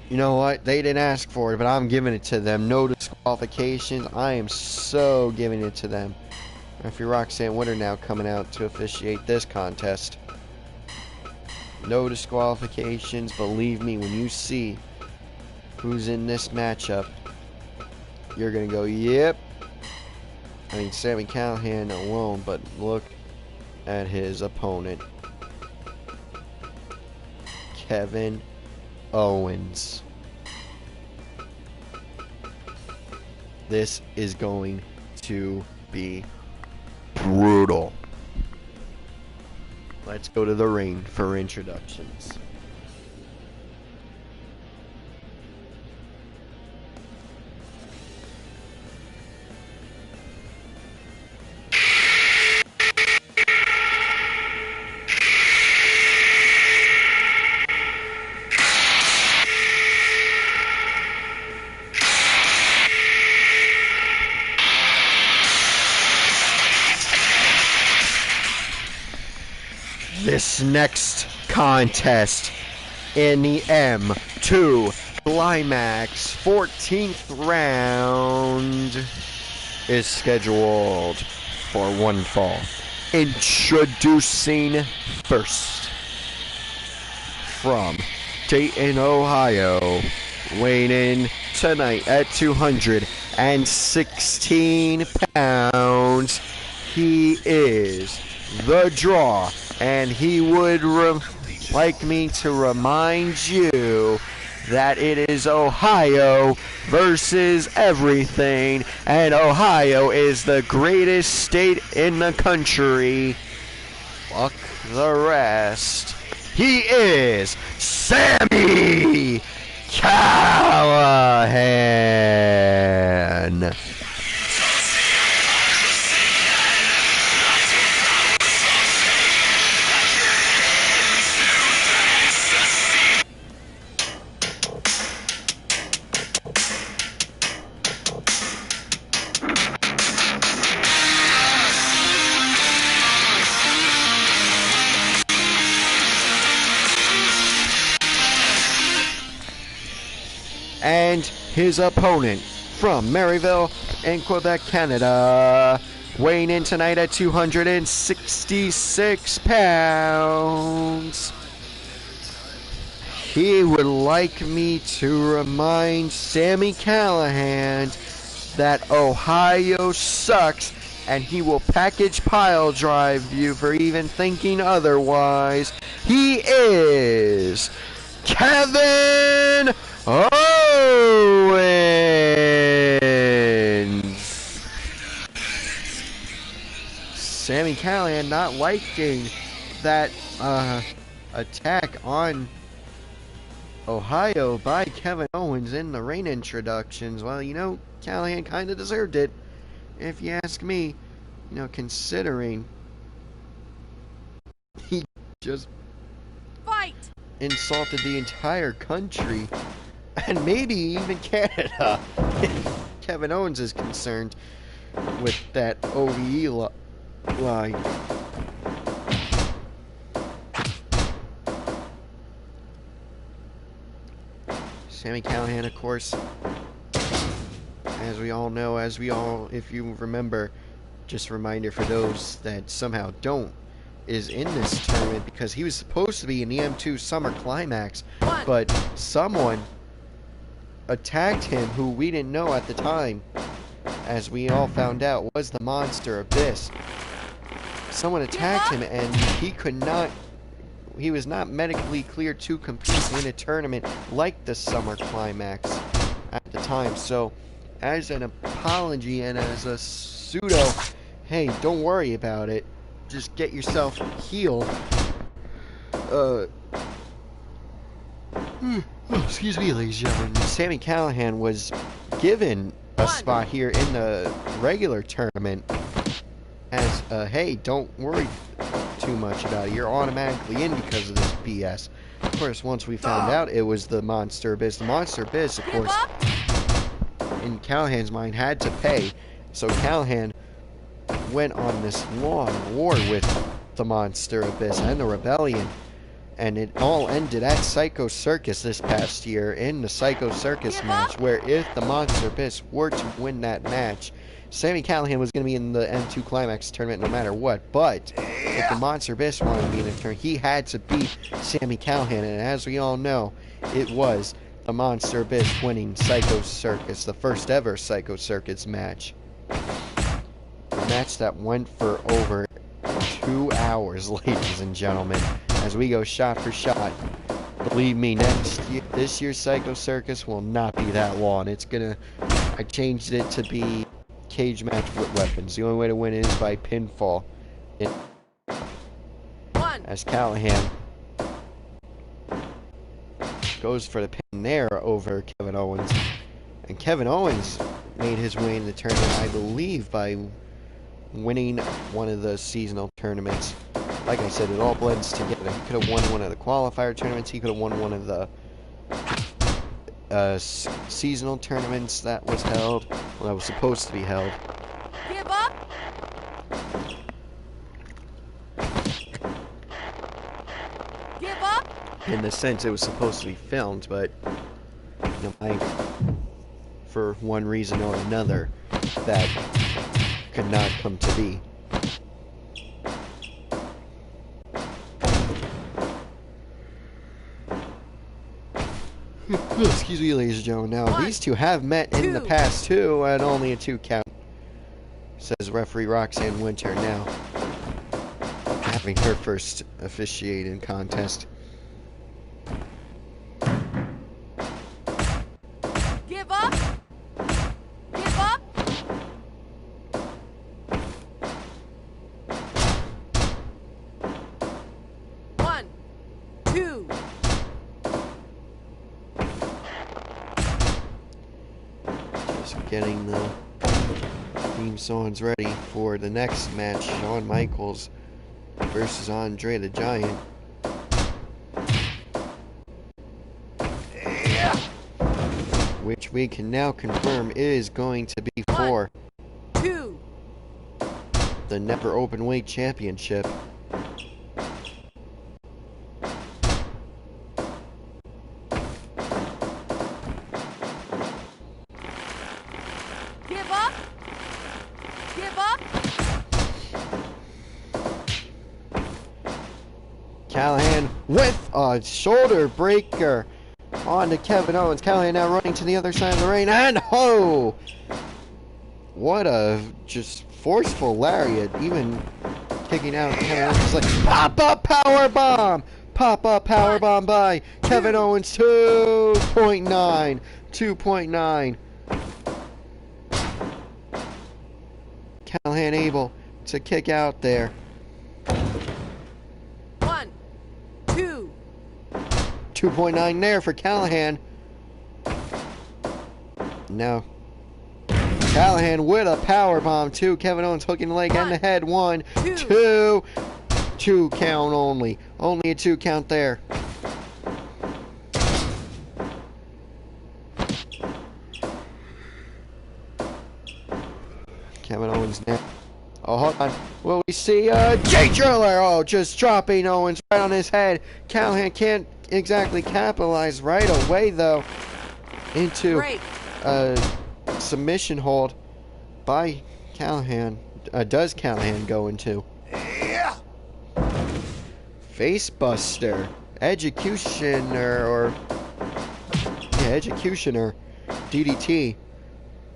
You know what? They didn't ask for it, but I'm giving it to them. No disqualifications. I am so giving it to them. Referee Roxanne Witter now coming out to officiate this contest. No disqualifications. Believe me, when you see who's in this matchup, you're going to go, yep. I mean, Sami Callihan alone, but look at his opponent. Kevin Owens. This is going to be brutal. Let's go to the ring for introductions. This next contest in the M2 Climax 14th round is scheduled for one fall. Introducing first, from Dayton, Ohio, weighing in tonight at 216 pounds, he is the Draw. And he would like me to remind you that it is Ohio versus everything, and Ohio is the greatest state in the country. Fuck the rest. He is Sami Callihan. And his opponent from Maryville in Quebec, Canada, weighing in tonight at 266 pounds. He would like me to remind Sami Callihan that Ohio sucks, and he will package pile drive you for even thinking otherwise. He is Kevin Owens. Sami Callihan not liking that attack on Ohio by Kevin Owens in the ring introductions. Well, you know, Callihan kind of deserved it, if you ask me. You know, considering he just insulted the entire country, and maybe even Canada, if Kevin Owens is concerned with that OVE line. Sami Callihan, of course, as we all know, if you remember, just a reminder for those that somehow don't, is in this tournament because he was supposed to be in the M2 Summer Climax, but someone attacked him who we didn't know at the time, as we all found out was the Monster Abyss. Someone attacked him and he was not medically cleared to compete in a tournament like the Summer Climax at the time. So, as an apology and as a pseudo, hey, don't worry about it, just get yourself healed. Excuse me, ladies and gentlemen. Sami Callihan was given a spot here in the regular tournament as, hey, don't worry too much about it. You're automatically in because of this BS. Of course, once we found out it was the Monster Abyss, the Monster Abyss, of course, in Callahan's mind, had to pay. So Callihan went on this long war with the Monster Abyss and the Rebellion. And it all ended at Psycho Circus this past year in the Psycho Circus match, where if the Monster Abyss were to win that match, Sami Callihan was going to be in the M2 Climax tournament no matter what. But if the Monster Abyss wanted to be in the tournament, he had to beat Sami Callihan. And as we all know, it was the Monster Abyss winning Psycho Circus, the first ever Psycho Circus match. A match that went for over 2 hours, ladies and gentlemen, as we go shot for shot. Believe me, this year's Psycho Circus will not be that long. I changed it to be cage match with weapons. The only way to win is by pinfall. As Callihan goes for the pin there over Kevin Owens. And Kevin Owens made his way in the tournament, I believe, by winning one of the seasonal tournaments. Like I said, it all blends together. He could have won one of the qualifier tournaments. He could have won one of the seasonal tournaments that was held. Well, that was supposed to be held. Give up. Give up. In the sense, it was supposed to be filmed, but you know, for one reason or another, that could not come to be. Excuse me, ladies and gentlemen. Now, these two have met in the past too, and only a 2 count, says referee Roxanne Winter, now having her first officiating contest. Give up. Give up. One, two. Just getting the theme songs ready for the next match, Shawn Michaels versus Andre the Giant. Which we can now confirm is going to be for Two. the Never Openweight Championship. Give up. Give up. Callihan with a shoulder breaker on to Kevin Owens. Callihan now running to the other side of the ring, and ho! What a just forceful lariat, even kicking out Kevin Owens like pop-up powerbomb! Pop-up powerbomb by Kevin Owens, 2.9. 2.9. Callihan able to kick out there. 1, 2. 2.9 there for Callihan. Now, Callihan with a powerbomb to Kevin Owens, hooking the leg and the head. 1, 2. 2 count only. Only a 2 count there. Kevin Owens now. Oh, hold on. Will we see Jay Driller? Oh, just dropping Owens right on his head. Callihan can't exactly capitalize right away, though, into a submission hold by Callihan. Does Callihan go into? Facebuster, Executioner, or Executioner, DDT.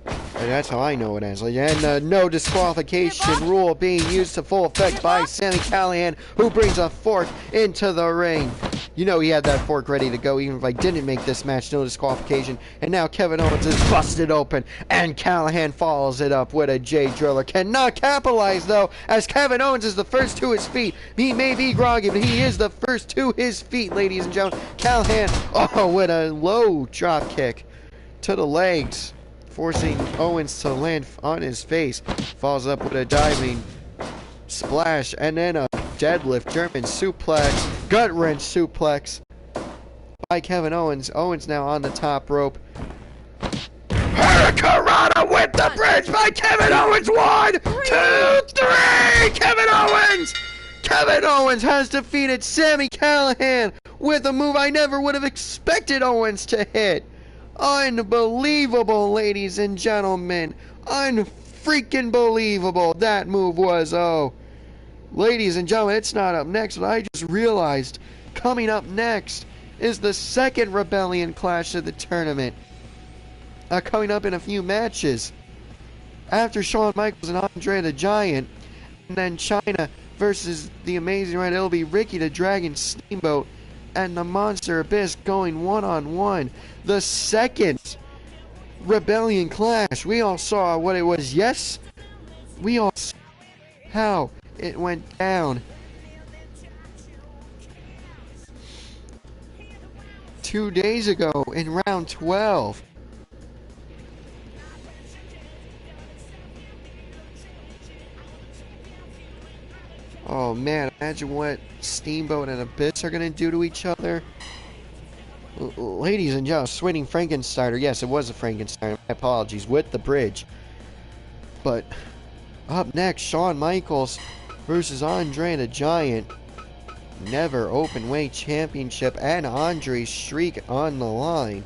And that's how I know it as. And no disqualification rule being used to full effect by Sami Callihan, who brings a fork into the ring. You know he had that fork ready to go, even if I didn't make this match, no disqualification. And now Kevin Owens is busted open, and Callihan follows it up with a J Driller. Cannot capitalize, though, as Kevin Owens is the first to his feet. He may be groggy, but he is the first to his feet, ladies and gentlemen. Callihan, oh, with a low drop kick to the legs, forcing Owens to land on his face. Falls up with a diving splash, and then a deadlift German suplex, gut wrench suplex by Kevin Owens. Owens now on the top rope. Hurricanrana with the bridge by Kevin Owens. 1, 2, 3. Kevin Owens! Kevin Owens has defeated Sami Callihan with a move I never would have expected Owens to hit. Unbelievable, ladies and gentlemen. Unfreaking believable. That move was, oh. Ladies and gentlemen, it's not up next, but I just realized coming up next is the second Rebellion Clash of the tournament. Coming up in a few matches. After Shawn Michaels and Andre the Giant, and then China versus the Amazing Red, it'll be Ricky the Dragon Steamboat and the Monster Abyss going one-on-one. The second Rebellion Clash. We all saw what it was. Yes, we all saw how it went down 2 days ago in round 12. Oh man, imagine what Steamboat and Abyss are going to do to each other. Ladies and gentlemen, Swinging Frankensteiner. Yes, it was a Frankensteiner. My apologies. With the bridge. But up next, Shawn Michaels versus Andre the Giant. Never Openweight Championship and Andre's streak on the line.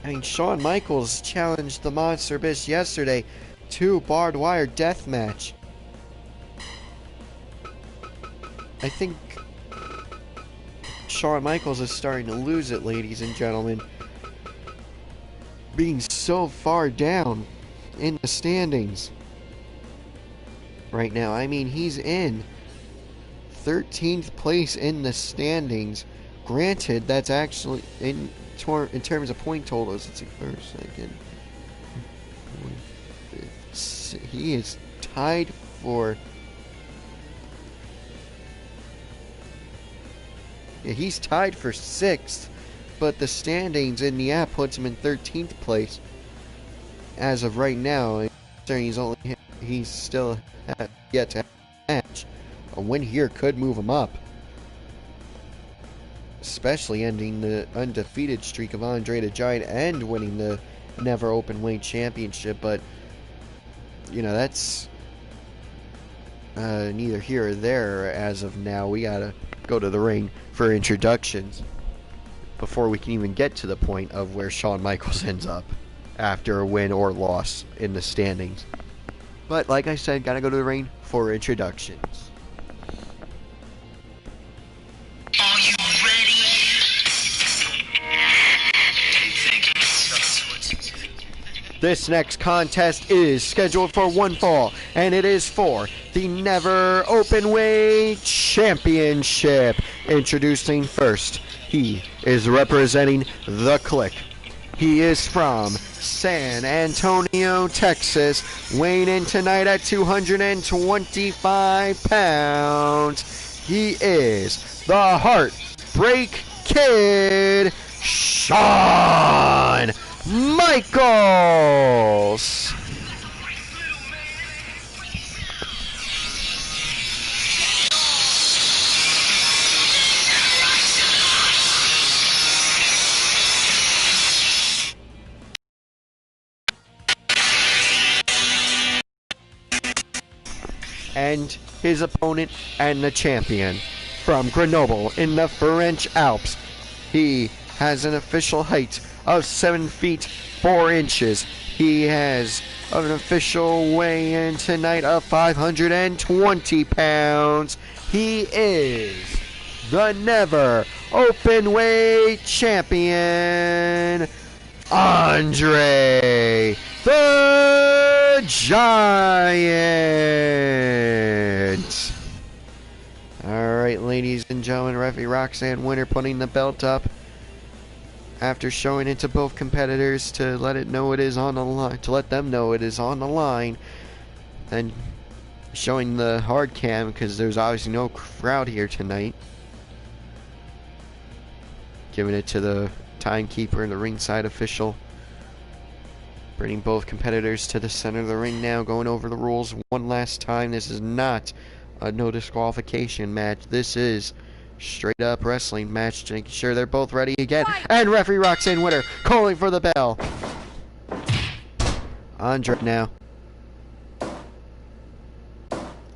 I mean, Shawn Michaels challenged the Monster Abyss yesterday to barbed wire death match. I think Shawn Michaels is starting to lose it, ladies and gentlemen. Being so far down in the standings right now. I mean, he's in 13th place in the standings. Granted, that's actually in terms of point totals. Let's see, first, second. He is tied for. Yeah, he's tied for 6th, but the standings in the app puts him in 13th place as of right now. He's still yet to have a match. A win here could move him up, especially ending the undefeated streak of Andre the Giant and winning the Never Openweight Championship. But you know, that's neither here or there as of now. We gotta go to the ring for introductions before we can even get to the point of where Shawn Michaels ends up after a win or loss in the standings. But like I said, gotta go to the ring for introductions. Are you ready? This next contest is scheduled for one fall, and it is for the Never Openweight Championship. Introducing first, he is representing The Click. He is from San Antonio, Texas, weighing in tonight at 225 pounds. He is the Heartbreak Kid, Shawn Michaels. And his opponent and the champion from Grenoble in the French Alps. He has an official height of 7 feet 4 inches. He has of an official weigh-in tonight of 520 pounds. He is the never open weight champion, Andre the Giant. Alright, ladies and gentlemen, referee Roxanne Winter putting the belt up after showing it to both competitors to let it know it is on the line, to let them know it is on the line. Then showing the hard cam because there's obviously no crowd here tonight. Giving it to the timekeeper and the ringside official. Bringing both competitors to the center of the ring now, going over the rules one last time. This is not a no disqualification match. This is straight up wrestling match, making sure they're both ready again. And referee Roxanne Winter calling for the bell. Andre now.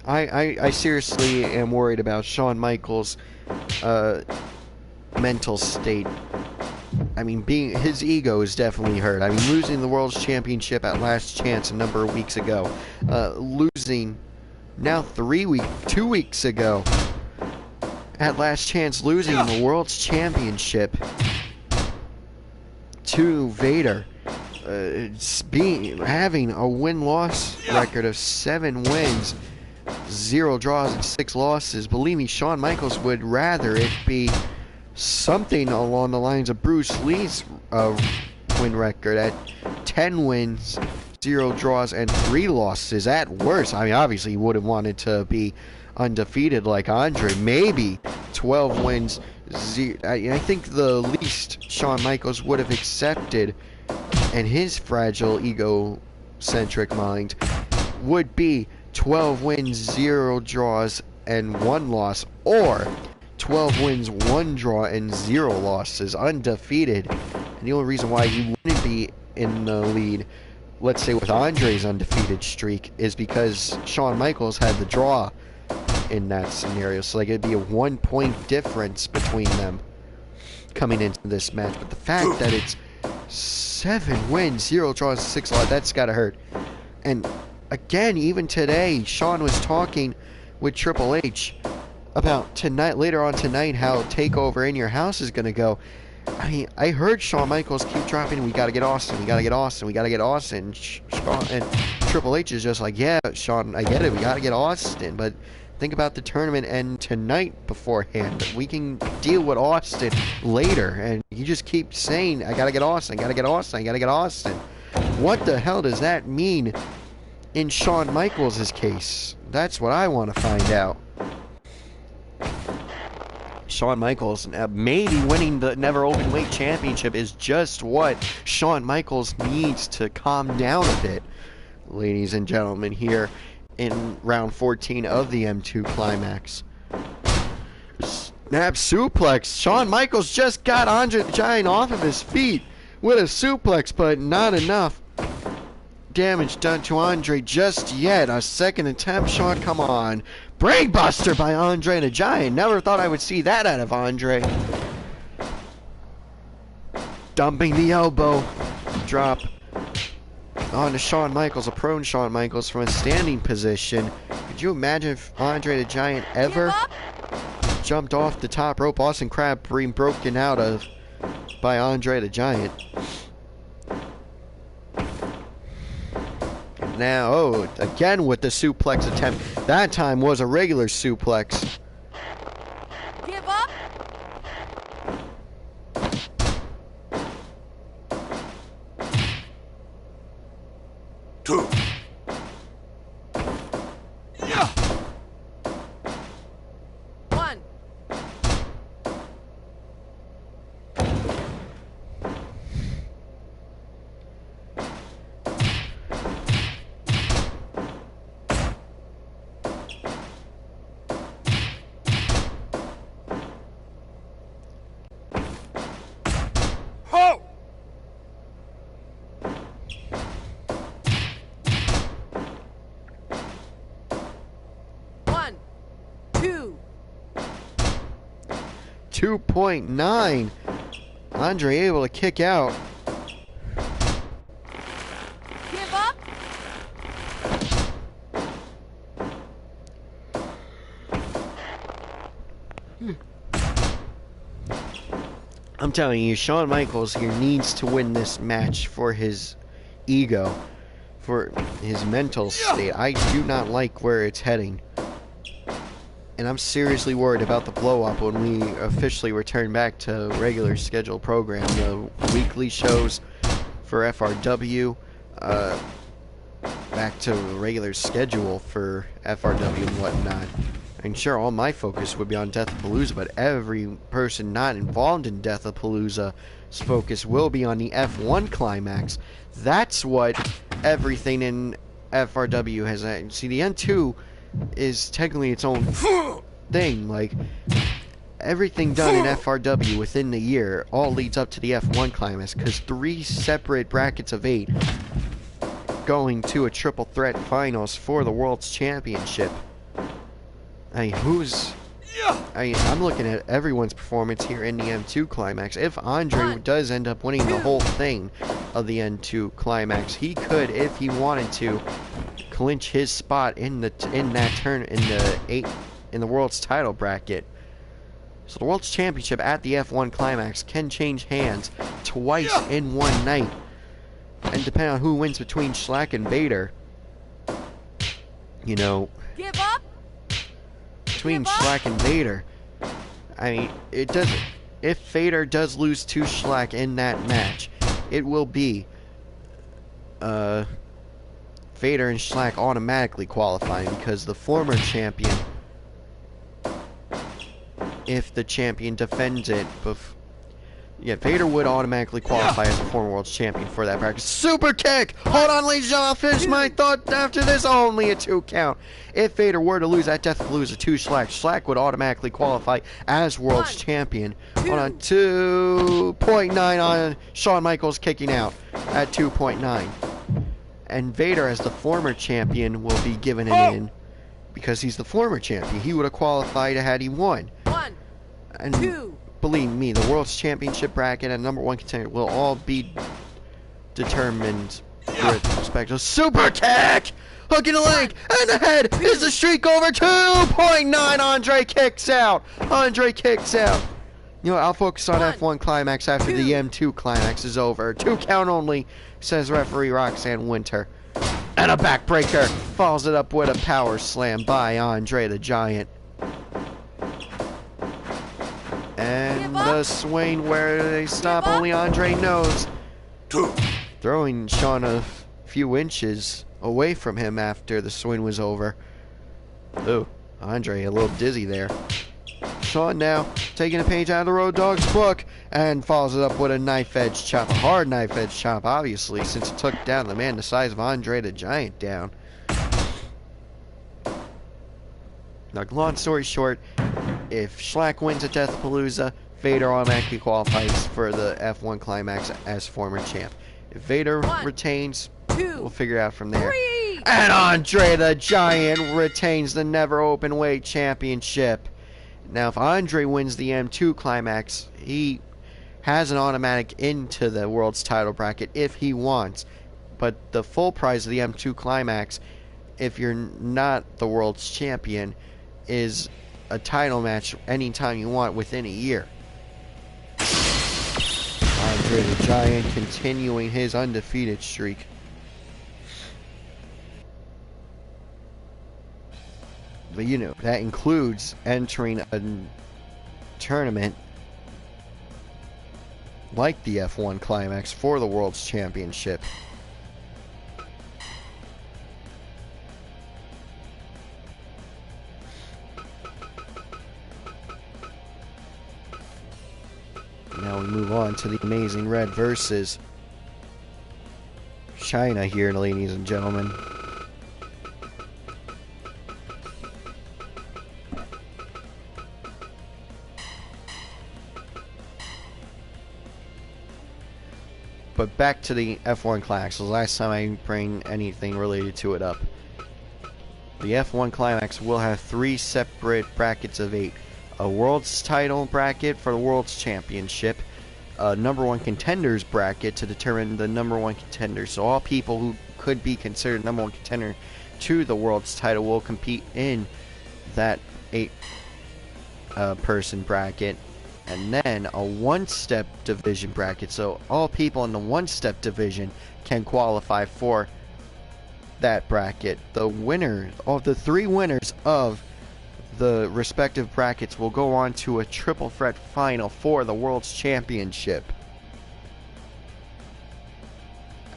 I seriously am worried about Shawn Michaels' mental state. I mean, his ego is definitely hurt. I mean, losing the World's Championship at Last Chance a number of weeks ago. Losing now 2 weeks ago at Last Chance, losing the World's Championship to Vader. Having a win-loss record of 7 wins, 0 draws, and 6 losses. Believe me, Shawn Michaels would rather it be something along the lines of Bruce Lee's win record at 10 wins, 0 draws, and 3 losses at worst. I mean, obviously, he would have wanted to be undefeated like Andre. Maybe 12 wins. I think the least Shawn Michaels would have accepted in his fragile, egocentric mind would be 12 wins, 0 draws, and 1 loss, or 12 wins, 1 draw, and 0 losses, undefeated. And the only reason why he wouldn't be in the lead, let's say with Andre's undefeated streak, is because Shawn Michaels had the draw in that scenario. So like it'd be a 1-point difference between them coming into this match. But the fact that it's 7 wins, 0 draws, 6 losses, that's gotta hurt. And again, even today, Shawn was talking with Triple H about tonight, later on tonight, how TakeOver in Your House is gonna go. I mean, I heard Shawn Michaels keep dropping, we gotta get Austin, we gotta get Austin, we gotta get Austin. And Triple H is just like, yeah, Shawn, I get it, we gotta get Austin, but think about the tournament and tonight beforehand. We can deal with Austin later. And you just keep saying, I gotta get Austin, I gotta get Austin, I gotta get Austin. What the hell does that mean in Shawn Michaels' case? That's what I want to find out. Shawn Michaels maybe winning the Never Openweight Championship is just what Shawn Michaels needs to calm down a bit, ladies and gentlemen, here in round 14 of the M2 Climax. Snap suplex. Shawn Michaels just got Andre the Giant off of his feet with a suplex, but not enough damage done to Andre just yet. A second attempt, Shawn, come on. Brainbuster by Andre the Giant. Never thought I would see that out of Andre. Dumping the elbow drop onto Shawn Michaels, a prone Shawn Michaels from a standing position. Could you imagine if Andre the Giant ever jumped off the top rope? Austin Crab being broken out of by Andre the Giant. Now, oh, again with the suplex attempt. That time was a regular suplex. Give up. Two. Yeah. 1. Ho! 1, 2. 2.9. Andre able to kick out. Give up. I'm telling you, Shawn Michaels here needs to win this match for his ego, for his mental state. I do not like where it's heading. And I'm seriously worried about the blow-up when we officially return back to regular scheduled program. The weekly shows for FRW, back to regular schedule for FRW and whatnot. And sure, all my focus would be on Deathapalooza, but every person not involved in Deathapalooza's focus will be on the F1 climax. That's what everything in FRW has. See, the N2 is technically its own thing. Like, everything done in FRW within the year all leads up to the F1 climax, because 3 separate brackets of 8 going to a triple threat finals for the World's Championship. I mean, I'm looking at everyone's performance here in the M2 climax. If Andre does end up winning the whole thing of the N2 climax, he could, if he wanted to, clinch his spot in the world's title bracket. So the World's Championship at the F1 climax can change hands twice in one night, and depending on who wins between Shlak and Vader, you know, Give up. between Shlak and Vader, I mean, it doesn't. If Vader does lose to Shlak in that match, it will be Vader and Shlak automatically qualifying, because the former champion, if the champion defends it, yeah, Vader would automatically qualify as a former world champion for that bracket. Super kick! Hold on, ladies and gentlemen, I'll finish my thought after this. Only a 2 count. If Vader were to lose at Deathapalooza to Shlak, Shlak would automatically qualify as world's champion. Hold on, 2.9 on Shawn Michaels kicking out at 2.9. And Vader, as the former champion, will be given it in because he's the former champion. He would have qualified had he won. 1, And 2. believe me, the World's Championship bracket and number 1 contender will all be determined with respect to super kick! Hook in the leg, and the head is the streak over 2.9. Andre kicks out. Andre kicks out. You know, I'll focus on F1 climax after the M2 climax is over. 2 count only, says referee Roxanne Winter. And a backbreaker. Follows it up with a power slam by Andre the Giant. And the swing where they stop, only Andre knows. 2. Throwing Shawn a few inches away from him after the swing was over. Ooh, Andre a little dizzy there. Shawn now taking a page out of the Road Dogg's book and follows it up with a knife edge chop. A hard knife edge chop, obviously, since it took down the man the size of Andre the Giant down. Now, long story short, if Shlak wins at Deathapalooza, Vader automatically qualifies for the F1 climax as former champ. If Vader retains, we'll figure it out from there. 3. And Andre the Giant retains the Never Open Weight Championship. Now, if Andre wins the M2 climax, he has an automatic into the world's title bracket if he wants. But the full prize of the M2 climax, if you're not the world's champion, is a title match anytime you want within a year. Andre the Giant continuing his undefeated streak. But you know, that includes entering a tournament like the F1 Climax for the World's Championship. Now we move on to the Amazing Red versus China here, ladies and gentlemen. But back to the F1 Climax. The last time I bring anything related to it up. The F1 Climax will have 3 separate brackets of 8. A World's Title bracket for the World's Championship. A number 1 contenders bracket to determine the number 1 contender. So all people who could be considered number 1 contender to the World's Title will compete in that person bracket, and then a one-step division bracket. So all people in the one-step division can qualify for that bracket. The winner of the 3 winners of the respective brackets will go on to a triple threat final for the World's Championship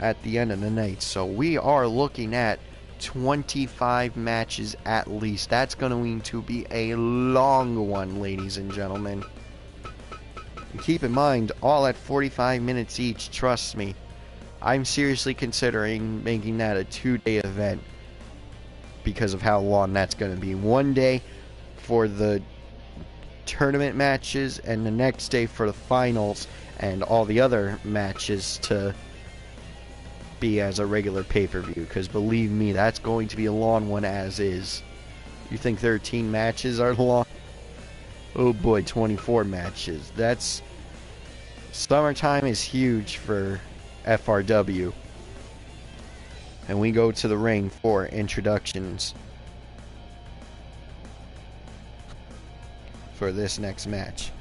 at the end of the night. So we are looking at 25 matches at least. That's going to be a long one, ladies and gentlemen. And keep in mind, all at 45 minutes each. Trust me, I'm seriously considering making that a 2-day event because of how long that's going to be. 1 day for the tournament matches, and the next day for the finals and all the other matches to be as a regular pay-per-view, because believe me, that's going to be a long one as is. You think 13 matches are long? Oh boy, 24 matches. That's... Summertime is huge for FRW. And we go to the ring for introductions for this next match.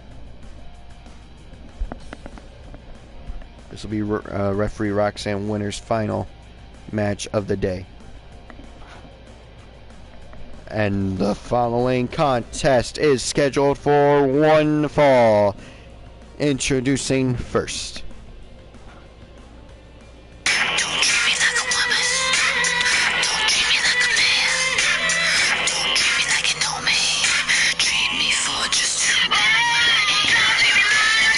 This will be referee Roxanne Winter's final match of the day. And the following contest is scheduled for one fall. Introducing first. Don't treat me like a woman. Don't treat me like a man. Don't treat me like you know me. Treat me for just who I am. Don't treat me like a man.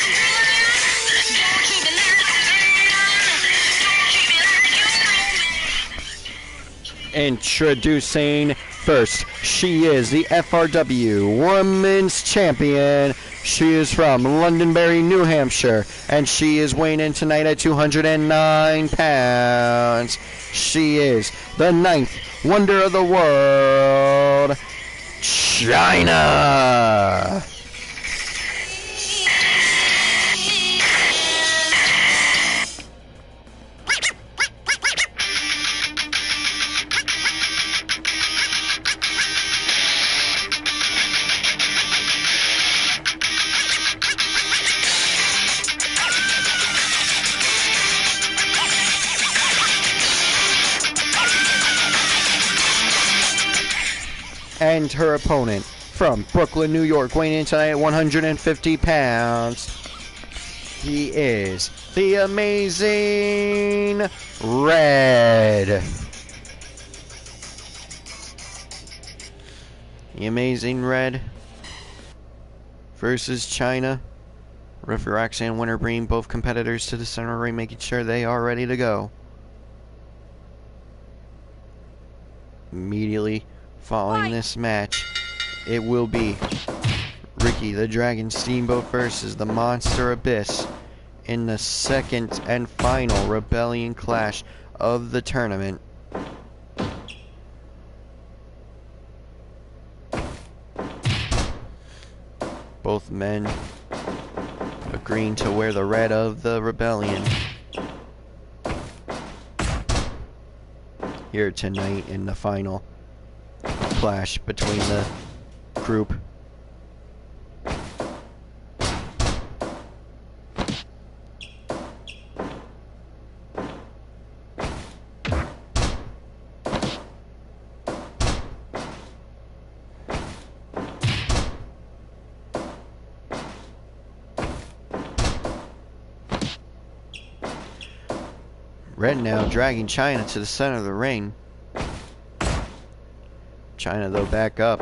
Don't treat me like you know me. Introducing first, she is the FRW Women's Champion. She is from Londonderry, New Hampshire, and she is weighing in tonight at 209 pounds. She is the 9th wonder of the world, Chyna. And her opponent from Brooklyn, New York, weighing in tonight at 150 pounds. He is the Amazing Red. The Amazing Red versus Chyna. Referee Roxanne Winter bringing both competitors to the center of the ring, making sure they are ready to go. Immediately following this match, it will be Ricky the Dragon Steamboat versus the Monster Abyss in the second and final Rebellion clash of the tournament. Both men agreeing to wear the red of the Rebellion here tonight in the final clash between the group. Red now dragging Chyna to the center of the ring. Chyna, though, back up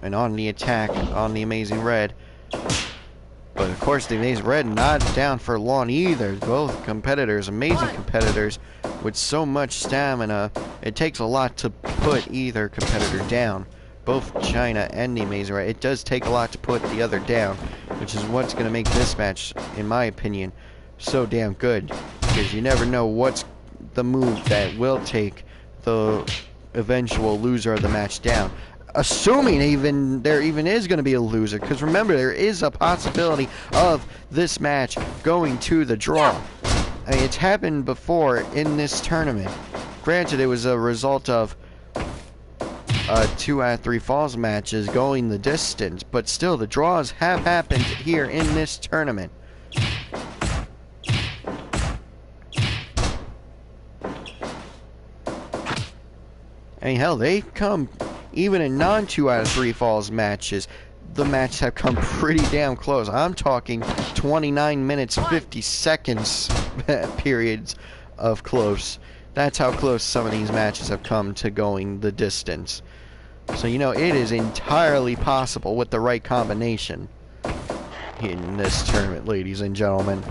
and on the attack on the Amazing Red. But of course, the Amazing Red not down for long either. Both competitors, amazing competitors with so much stamina. It takes a lot to put either competitor down. Both Chyna and the Amazing Red. It does take a lot to put the other down, which is what's going to make this match, in my opinion, so damn good. Because you never know what's the move that will take the eventual loser of the match down, assuming there even is going to be a loser, because remember, there is a possibility of this match going to the draw. I mean, it's happened before in this tournament. Granted, it was a result of 2 out of 3 falls matches going the distance, but still the draws have happened here in this tournament. I mean, hell, they come even in non 2 out of 3 falls matches. The matches have come pretty damn close. I'm talking 29 minutes 50 seconds periods of close. That's how close some of these matches have come to going the distance. So, you know, it is entirely possible with the right combination in this tournament, ladies and gentlemen.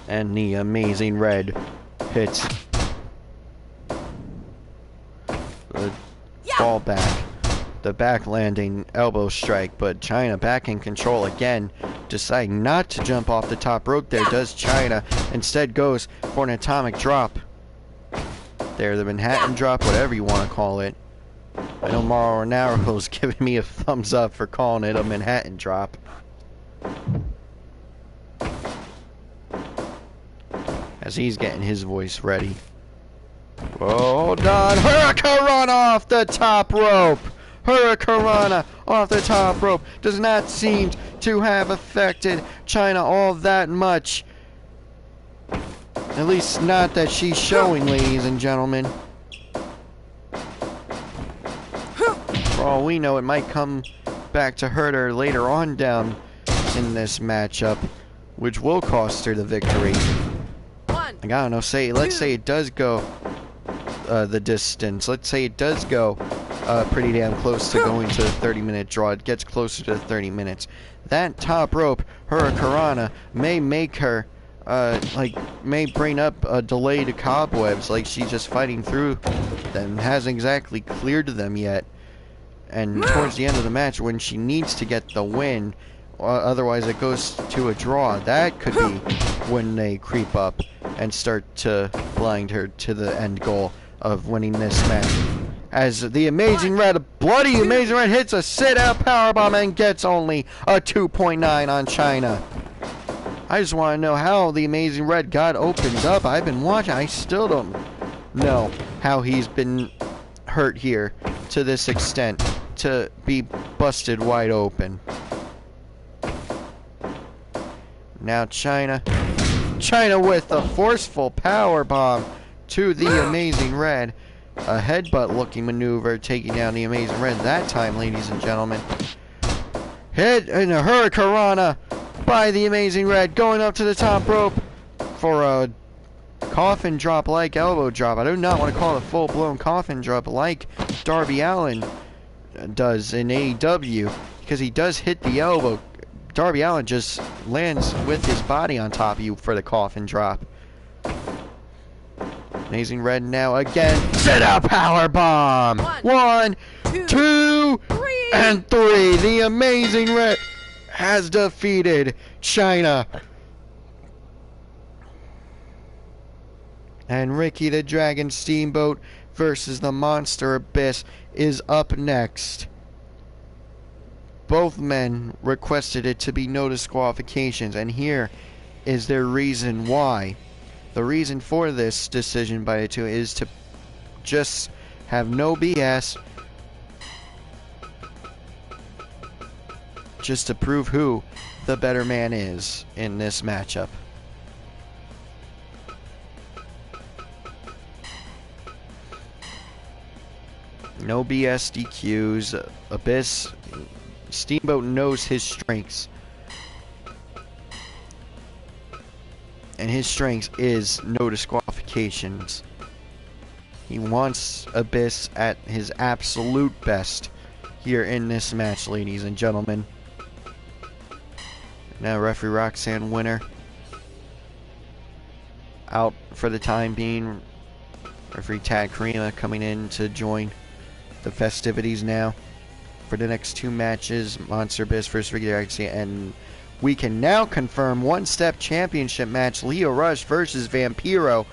And the Amazing Red hits the fall back, the back landing elbow strike, but China back in control again, deciding not to jump off the top rope there, does China, instead goes for an atomic drop. There, the Manhattan drop, whatever you want to call it. I know Mauro Naro's giving me a thumbs up for calling it a Manhattan drop. As he's getting his voice ready. Hold on. Hurricanrana off the top rope. Hurricanrana off the top rope. Does not seem to have affected China all that much. At least not that she's showing, ladies and gentlemen. For all we know, it might come back to hurt her later on down in this matchup, which will cost her the victory. I don't know, let's say it does go the distance. Let's say it does go pretty damn close to going to the 30-minute draw. It gets closer to the 30 minutes. That top rope, Hurricanrana, may make her, may bring up a delay to cobwebs, like she's just fighting through them, hasn't exactly cleared them yet. And towards the end of the match, when she needs to get the win, otherwise it goes to a draw, that could be when they creep up and start to blind her to the end goal of winning this match. As the Amazing Red, bloody Amazing Red, hits a sit-out powerbomb and gets only a 2.9 on China. I just want to know how the Amazing Red got opened up. I've been watching. I still don't know how he's been hurt here to this extent, to be busted wide open. Now China with a forceful power bomb to the Amazing Red. A headbutt looking maneuver taking down the Amazing Red that time, ladies and gentlemen. Hit in a Hurricanrana by the Amazing Red, going up to the top rope for a coffin drop like elbow drop. I do not want to call it a full-blown coffin drop like Darby Allin does in AEW, because he does hit the elbow. Darby Allin just lands with his body on top of you for the coffin drop. Amazing Red now again. Sit out power bomb. 1, 2, and 3. The Amazing Red has defeated China. And Ricky the Dragon Steamboat versus the Monster Abyss is up next. Both men requested it to be no disqualifications, and here is their reason why. The reason for this decision by the two is to just have no BS, just to prove who the better man is in this matchup. No BS DQs. Abyss, Steamboat knows his strengths. And his strength is no disqualifications. He wants Abyss at his absolute best here in this match, ladies and gentlemen. Now referee Roxanne winner out for the time being. Referee Tad Karima coming in to join the festivities now for the next two matches, Monster Abyss versus Ricky Garcia, and we can now confirm one-step championship match, Lio Rush versus Vampiro.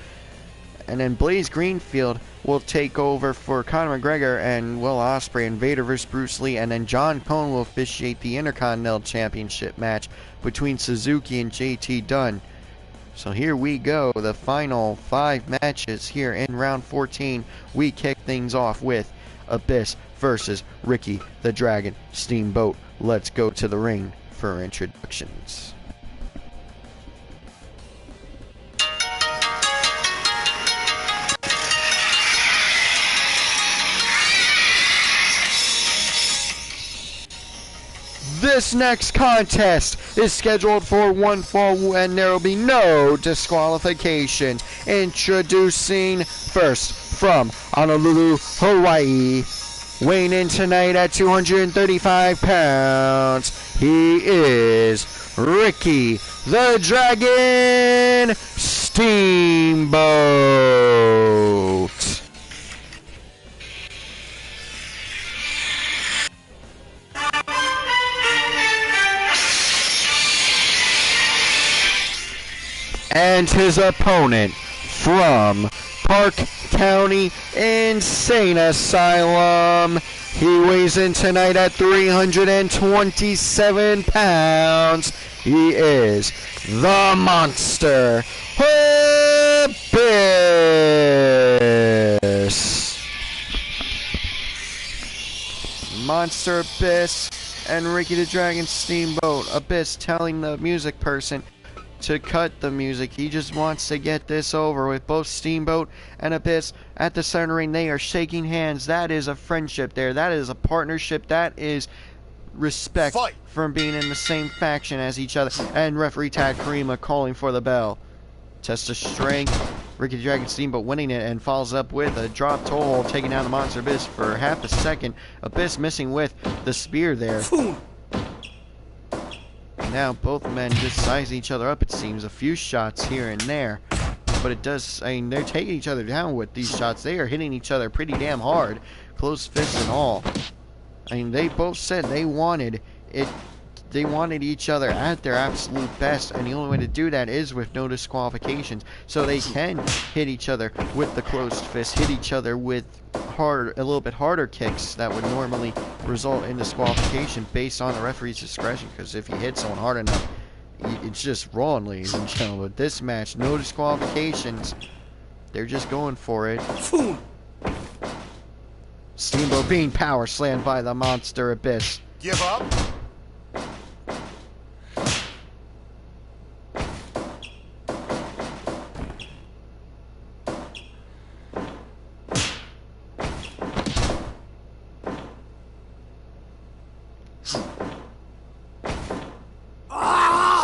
And then Blaze Greenfield will take over for Conor McGregor and Will Ospreay and Vader vs. Bruce Lee. And then John Cone will officiate the Intercontinental Championship match between Suzuki and JT Dunn. So here we go, the final 5 matches here in round 14. We kick things off with Abyss versus Ricky the Dragon Steamboat. Let's go to the ring for introductions. This next contest is scheduled for 1 fall and there will be no disqualification. Introducing first from Honolulu, Hawaii, weighing in tonight at 235 pounds, he is Ricky the Dragon Steamboat. And his opponent from Park County Insane Asylum, he weighs in tonight at 327 pounds. He is the Monster Abyss. Monster Abyss and Ricky the Dragon Steamboat. Abyss telling the music person to cut the music. He just wants to get this over with. Both Steamboat and Abyss at the center ring. They are shaking hands. That is a friendship there. That is a partnership. That is respect from being in the same faction as each other. And referee Tad Karima calling for the bell. Test of strength. Ricky the Dragon Steamboat winning it and follows up with a drop toe hold, taking down the Monster Abyss for half a second. Abyss missing with the spear there. Now both men just sizing each other up, it seems. A few shots here and there. But it does, I mean, they're taking each other down with these shots. They are hitting each other pretty damn hard. Close fists and all. I mean, they both said they wanted it. They wanted each other at their absolute best. And the only way to do that is with no disqualifications. So they can hit each other with the closed fist. Hit each other with a little bit harder kicks that would normally result in disqualification based on the referee's discretion, because if you hit someone hard enough, it's just wrong, ladies and gentlemen. But this match, no disqualifications. They're just going for it. Steamboat being power slammed by the Monster Abyss. Give up?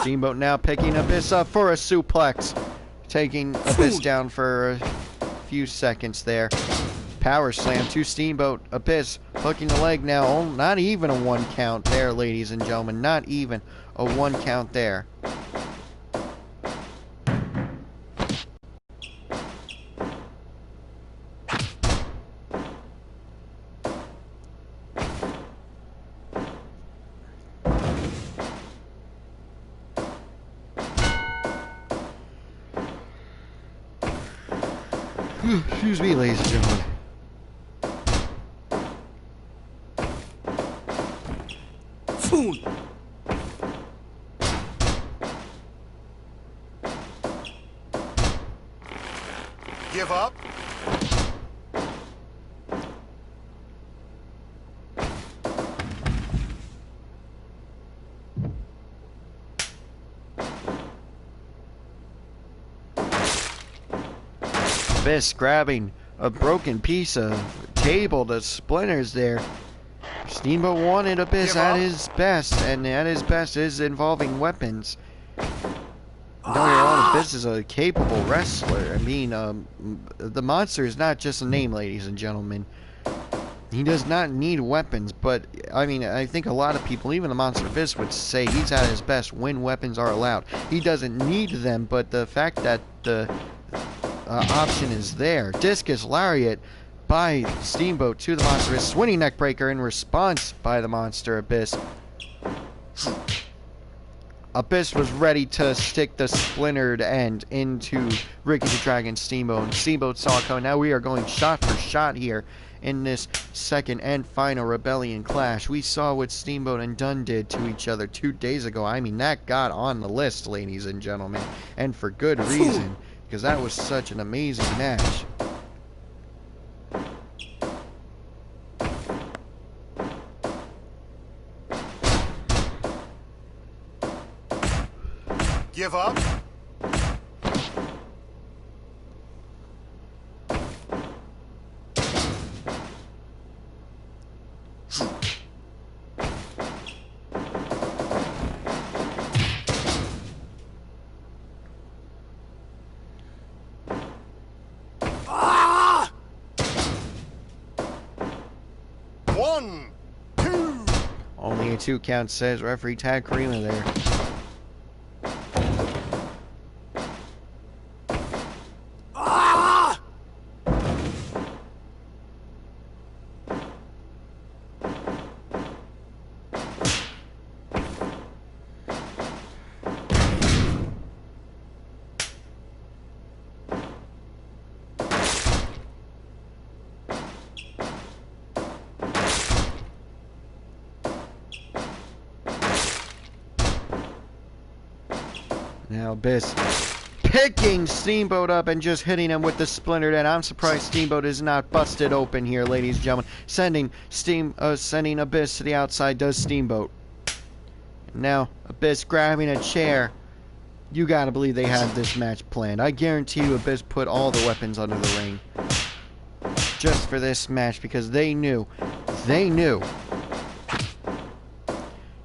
Steamboat now picking Abyss up for a suplex. Taking Abyss down for a few seconds there. Power slam to Steamboat. Abyss hooking the leg now. Oh, not even a 1 count there, ladies and gentlemen. Not even a 1 count there. Excuse me, ladies and gentlemen. Give up? Abyss grabbing a broken piece of table to splinters there. Steamboat wanted Abyss at his best, and at his best is involving weapons. Don't get me wrong, Abyss is a capable wrestler. I mean, the Monster is not just a name, ladies and gentlemen. He does not need weapons, but, I mean, I think a lot of people, even the Monster Abyss, would say he's at his best when weapons are allowed. He doesn't need them, but the fact that the option is there. Discus Lariat by Steamboat to the Monster Abyss. Swinging neck breaker in response by the Monster Abyss. Abyss was ready to stick the splintered end into Ricky the Dragon Steamboat. And Steamboat saw it coming. Now we are going shot for shot here in this second and final Rebellion clash. We saw what Steamboat and Dunn did to each other 2 days ago. I mean, that got on the list, ladies and gentlemen. And for good reason, because that was such an amazing match. Give up. Ah! 1, 2. Only a 2 count, says referee Tad Karima there. Now Abyss picking Steamboat up and just hitting him with the splintered end. I'm surprised Steamboat is not busted open here, ladies and gentlemen. Sending Abyss to the outside does Steamboat. Now Abyss grabbing a chair. You gotta believe they had this match planned. I guarantee you Abyss put all the weapons under the ring just for this match because they knew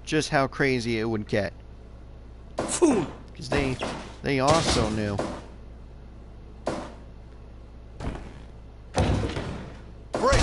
just how crazy it would get. Because they also knew. Break.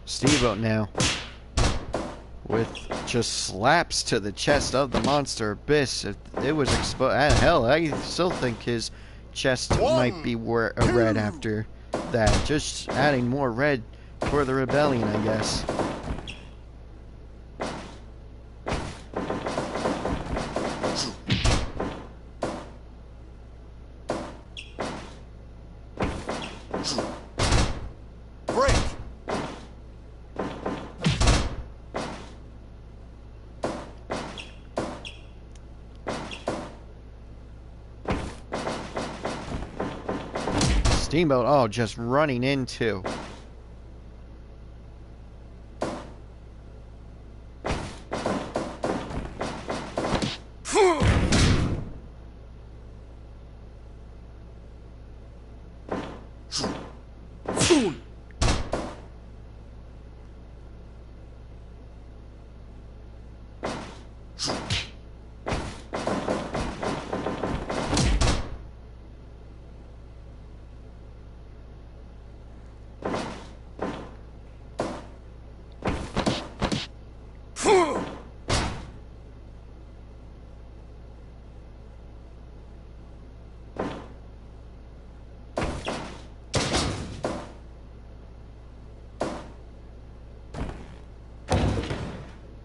Steamboat now with just slaps to the chest of the monster Abyss. If it was exposed, hell, I still think his chest might be red after that. Just adding more red for the Rebellion, I guess. Break. Steamboat, oh, just running into.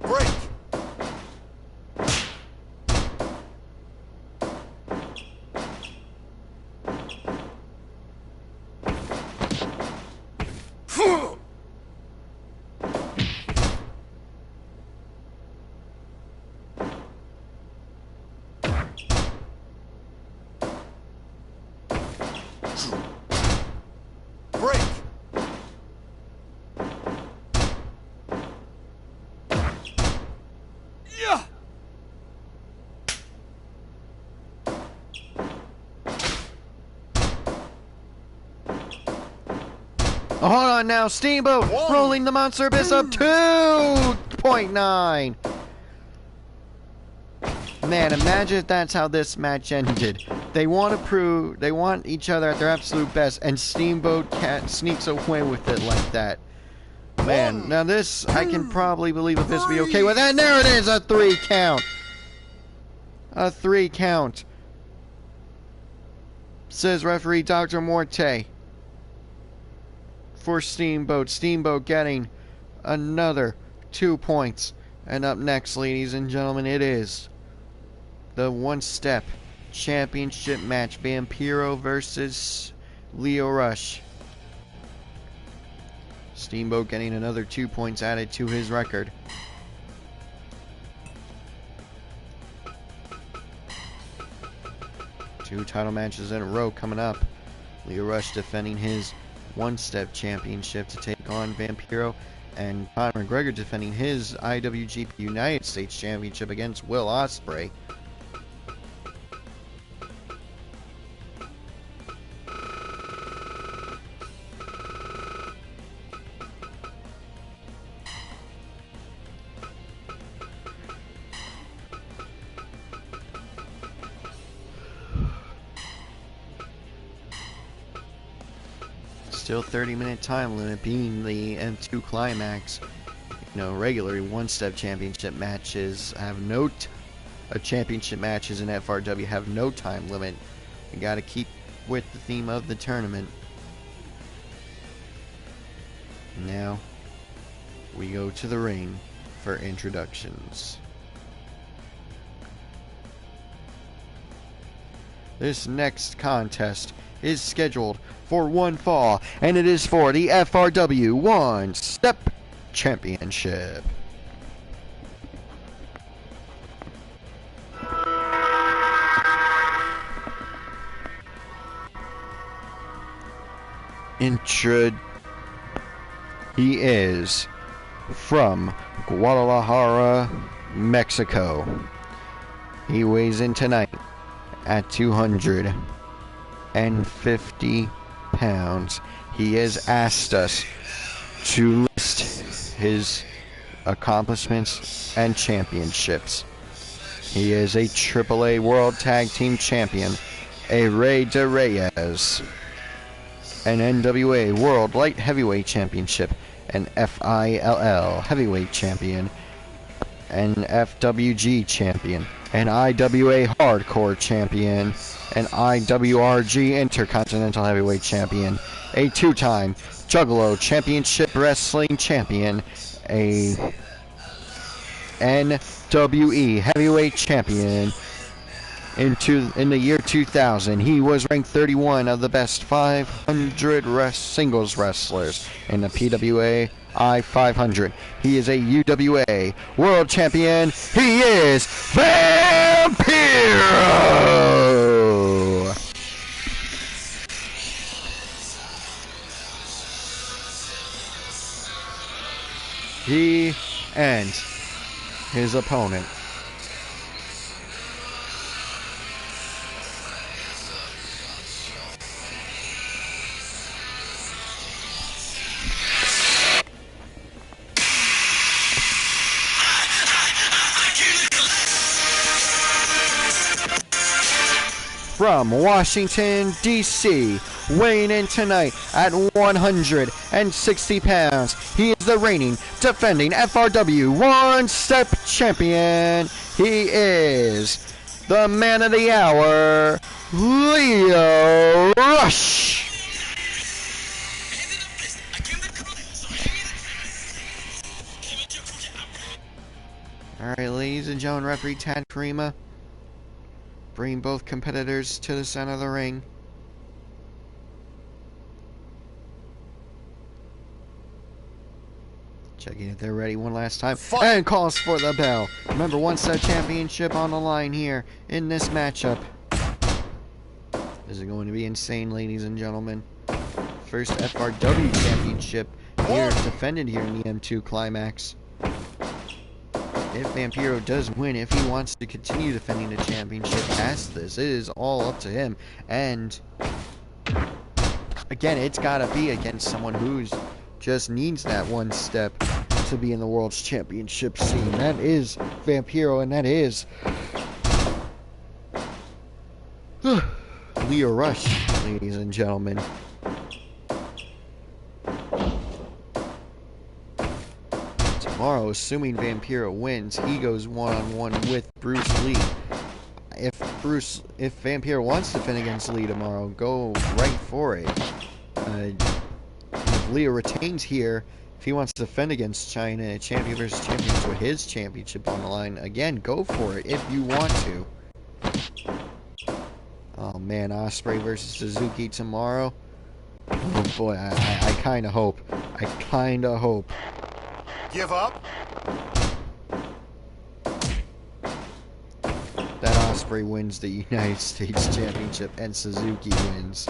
Break. Break. Yeah. Oh, hold on now, Steamboat rolling the Monster Abyss up 2.9. Man, imagine if that's how this match ended. They want each other at their absolute best, and Steamboat Cat sneaks away with it like that. Man, now this, I can probably believe if this be okay with that. And there it is, a 3 count. A 3 count. Says referee Dr. Morte. For Steamboat. Steamboat getting another 2 points. And up next, ladies and gentlemen, it is the one-step championship match. Vampiro versus Lio Rush. Steamboat getting another 2 points added to his record. Two title matches in a row coming up. Lio Rush defending his one-step championship to take on Vampiro, and Conor McGregor defending his IWGP United States Championship against Will Ospreay. Still 30-minute time limit, being the M2 Climax. You know, regular one-step championship matches have championship matches in FRW have no time limit. You gotta keep with the theme of the tournament. Now, we go to the ring for introductions. This next contest is scheduled for one fall, and it is for the FRW One Step Championship. He is from Guadalajara, Mexico. He weighs in tonight at 250 pounds. He has asked us to list his accomplishments and championships. He is a AAA World Tag Team Champion, a Rey de Reyes, an NWA World Light Heavyweight Championship, an FILL Heavyweight Champion, an FWG Champion, an IWA Hardcore Champion, an IWRG Intercontinental Heavyweight Champion, a two-time Juggalo Championship Wrestling Champion, a NWE Heavyweight Champion. In the year 2000, he was ranked 31 of the best 500 singles wrestlers in the PWA I-500. He is a UWA World Champion. He is Vampiro! He and his opponent. From Washington, D.C., weighing in tonight at 160 pounds, he is the reigning, defending FRW One-Step Champion. He is the man of the hour, Lio Rush. Alright, ladies and gentlemen, referee Tad Karima. Bring both competitors to the center of the ring. Checking if they're ready one last time. And calls for the bell. Remember, one-step championship on the line here in this matchup. This is going to be insane, ladies and gentlemen. First FRW championship here, defended here in the M2 Climax. If Vampiro does win, if he wants to continue defending the championship past this, it is all up to him. And again, it's got to be against someone who's just needs that one step to be in the World's Championship scene. That is Vampiro, and that is Lio Rush, ladies and gentlemen. Tomorrow, assuming Vampiro wins, he goes one-on-one with Bruce Lee. If Vampiro wants to defend against Lee tomorrow, go right for it. If Leo retains here, if he wants to defend against China, champion versus champion, with his championship on the line, again, go for it if you want to. Oh man, Ospreay versus Suzuki tomorrow. Oh boy, I kind of hope. I kind of hope. Give up. That Ospreay wins the United States Championship and Suzuki wins.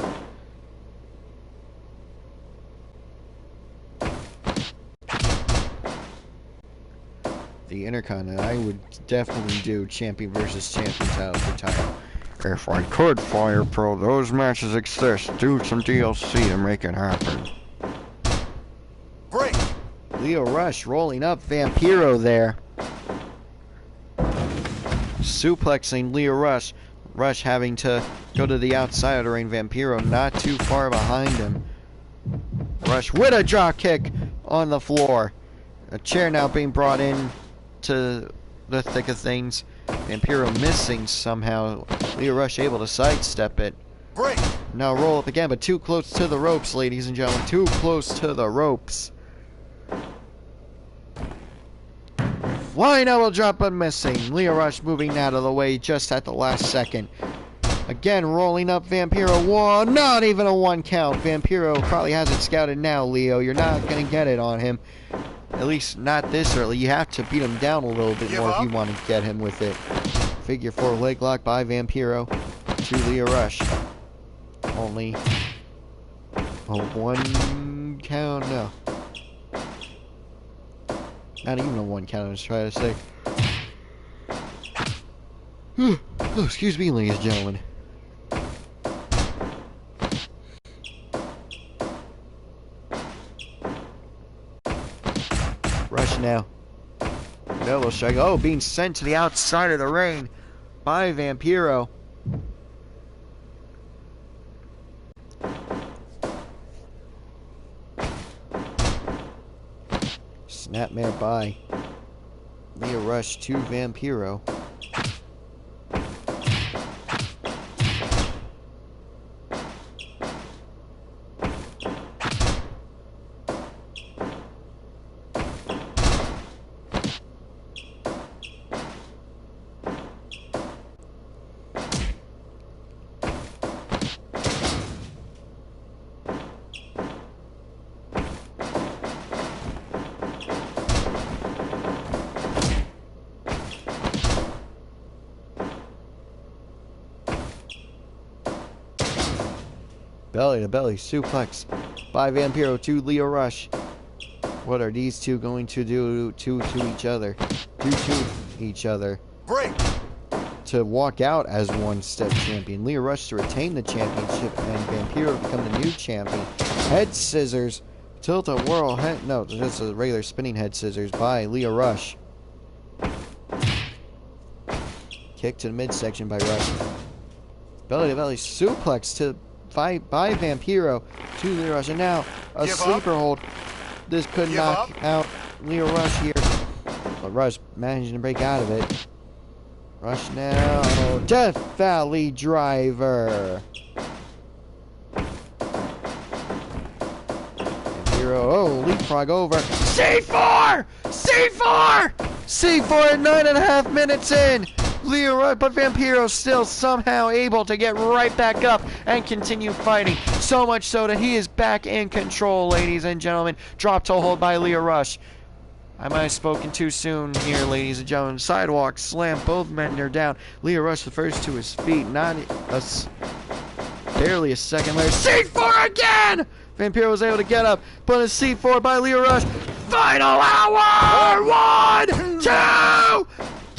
The Intercontinental, I would definitely do champion versus champion title for title. If I could, Fire Pro, those matches exist. Do some DLC to make it happen. Break. Lio Rush rolling up Vampiro there. Suplexing Lio Rush. Rush having to go to the outside of the ring. Vampiro not too far behind him. Rush with a drop kick on the floor. A chair now being brought in to the thick of things. Vampiro missing somehow. Lio Rush able to sidestep it. Break. Now roll up again, but too close to the ropes, ladies and gentlemen. Too close to the ropes. Flying elbow drop, but missing. Lio Rush moving out of the way just at the last second. Again, rolling up Vampiro. Whoa, not even a 1 count. Vampiro probably has it scouted now, Leo. You're not going to get it on him. At least not this early. You have to beat him down a little bit more if you want to get him with it. Figure 4 leg lock by Vampiro to Lio Rush. Only a 1 count, no. Not even a 1 count, I was trying to say. Oh, excuse me, ladies and gentlemen. Rush now. Elbow strike. Oh, being sent to the outside of the ring by Vampiro. Snapmare by Lio Rush to Vampiro. Belly to belly suplex by Vampiro to Lio Rush. What are these two going to do to each other? To each other. Break. To walk out as one-step champion. Lio Rush to retain the championship and Vampiro to become the new champion. Head scissors. Tilt-a-whirl head. No, just a regular spinning head scissors by Lio Rush. Kick to the midsection by Rush. Belly to belly suplex to by Vampiro to Lio Rush, and now a sleeper hold. This could knock out Lio Rush here, but Rush managing to break out of it. Rush now, Death Valley Driver. Vampiro, oh, leapfrog over. C4! C4! C4 at 9.5 minutes in. Lio Rush, but Vampiro still somehow able to get right back up and continue fighting. So much so that he is back in control, ladies and gentlemen. Drop toe hold by Lio Rush. I might have spoken too soon here, ladies and gentlemen. Sidewalk slam, both men are down. Lio Rush the first to his feet, barely a second later. C4 again! Vampiro was able to get up, but a C4 by Lio Rush. Final hour! 1, 2!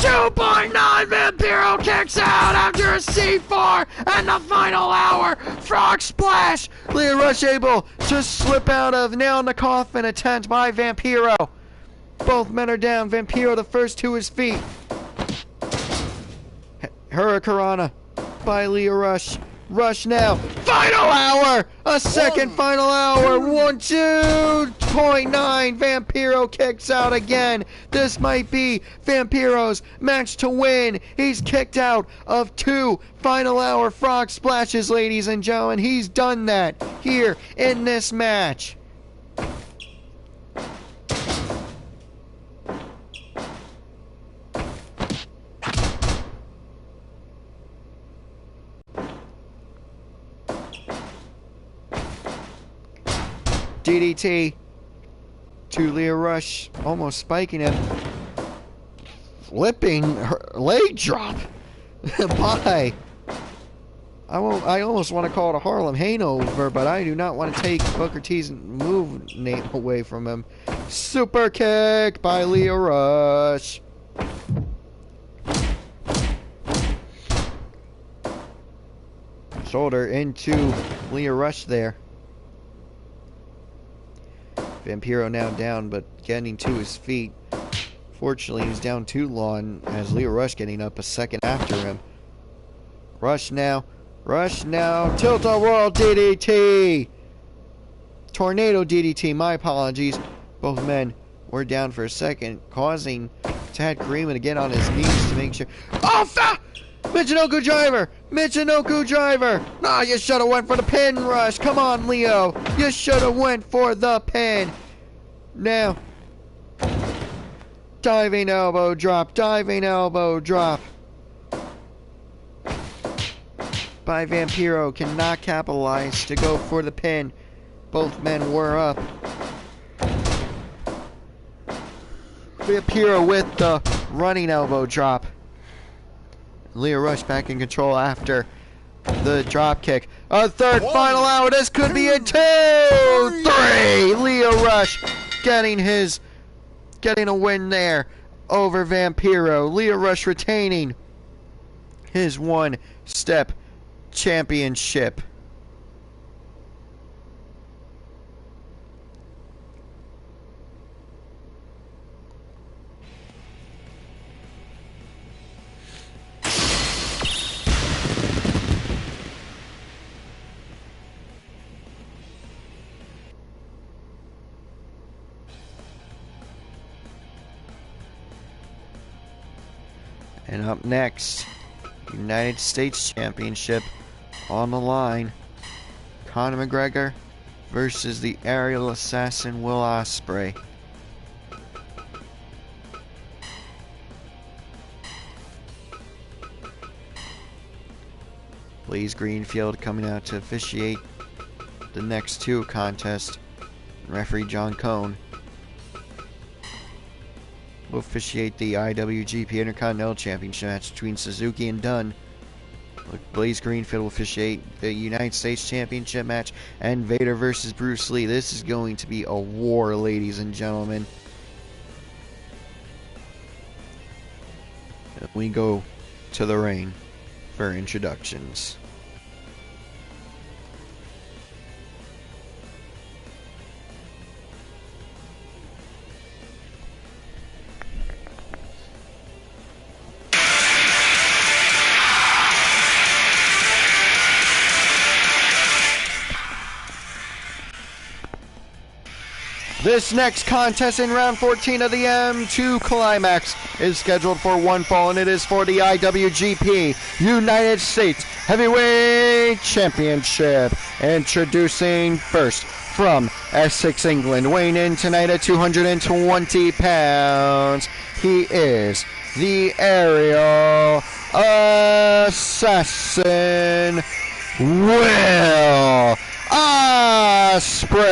2.9 Vampiro kicks out after a C4 and the final hour. Frog splash. Lio Rush able to slip out of nail in the coffin attempt by Vampiro. Both men are down. Vampiro the first to his feet. Hurricanrana by Lio Rush. Rush now. Final hour! A second final hour. 2.9. Vampiro kicks out again. This might be Vampiro's match to win. He's kicked out of 2 final hour frog splashes, ladies and gentlemen. He's done that here in this match. DDT to Lio Rush, almost spiking him. Flipping her leg drop by. I almost want to call it a Harlem Hanover, but I do not want to take Booker T's move name away from him. Super kick by Lio Rush. Shoulder into Lio Rush there. Vampiro now down, but getting to his feet. Fortunately, he's down too long as Lio Rush getting up a second after him. Rush now. Tilt-a-whirl DDT. Tornado DDT, my apologies. Both men were down for a second, causing Tad Karima to get on his knees to make sure. Oh, Michinoku driver! Nah, you should have went for the pin, Rush. Come on, Leo. You should have went for the pin. Now, diving elbow drop. By Vampiro, cannot capitalize to go for the pin. Both men were up. Vampiro with the running elbow drop. Lio Rush back in control after the drop kick. A third final hour. This could be a 2-3. Lio Rush getting a win there over Vampiro. Lio Rush retaining his one-step championship. And up next, United States Championship on the line. Conor McGregor versus the aerial assassin Will Ospreay. Blaze Greenfield coming out to officiate the next 2 contests. Referee John Cone will officiate the IWGP Intercontinental Championship match between Suzuki and Dunn. Blaze Greenfield will officiate the United States Championship match, and Vader versus Bruce Lee. This is going to be a war, ladies and gentlemen. We go to the ring for introductions. This next contest in round 14 of the M2 Climax is scheduled for one fall, and it is for the IWGP United States Heavyweight Championship. Introducing first from Essex, England, weighing in tonight at 220 pounds. He is the aerial assassin, Will Ospreay.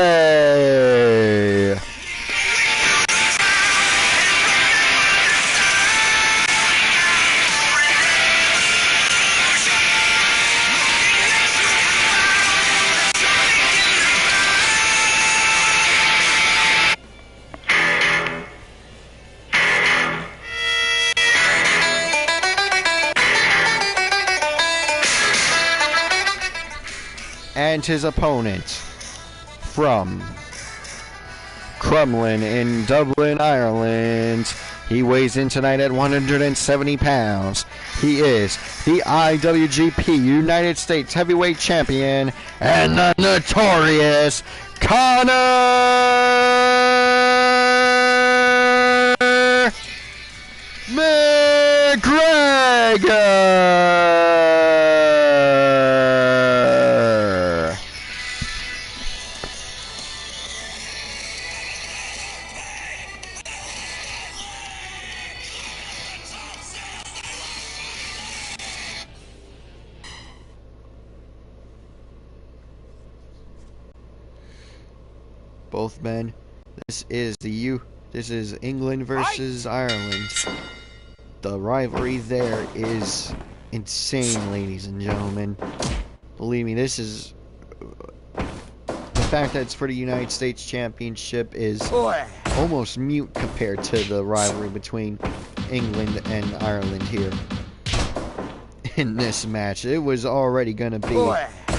And his opponent from Crumlin in Dublin, Ireland, He weighs in tonight at 170 pounds. He is the IWGP United States Heavyweight Champion and the notorious Conor McGregor. Both men. This is England versus Ireland. The rivalry there is insane, ladies and gentlemen. Believe me, this is the fact that it's for the United States Championship is almost mute compared to the rivalry between England and Ireland here in this match. It was already going to be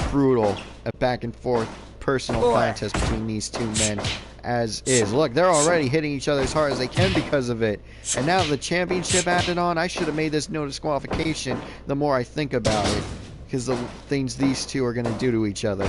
brutal, a back and forth personal contest between these two men as is. Look, they're already hitting each other as hard as they can because of it. And now the championship added on, I should have made this no disqualification the more I think about it. Because the things these two are going to do to each other.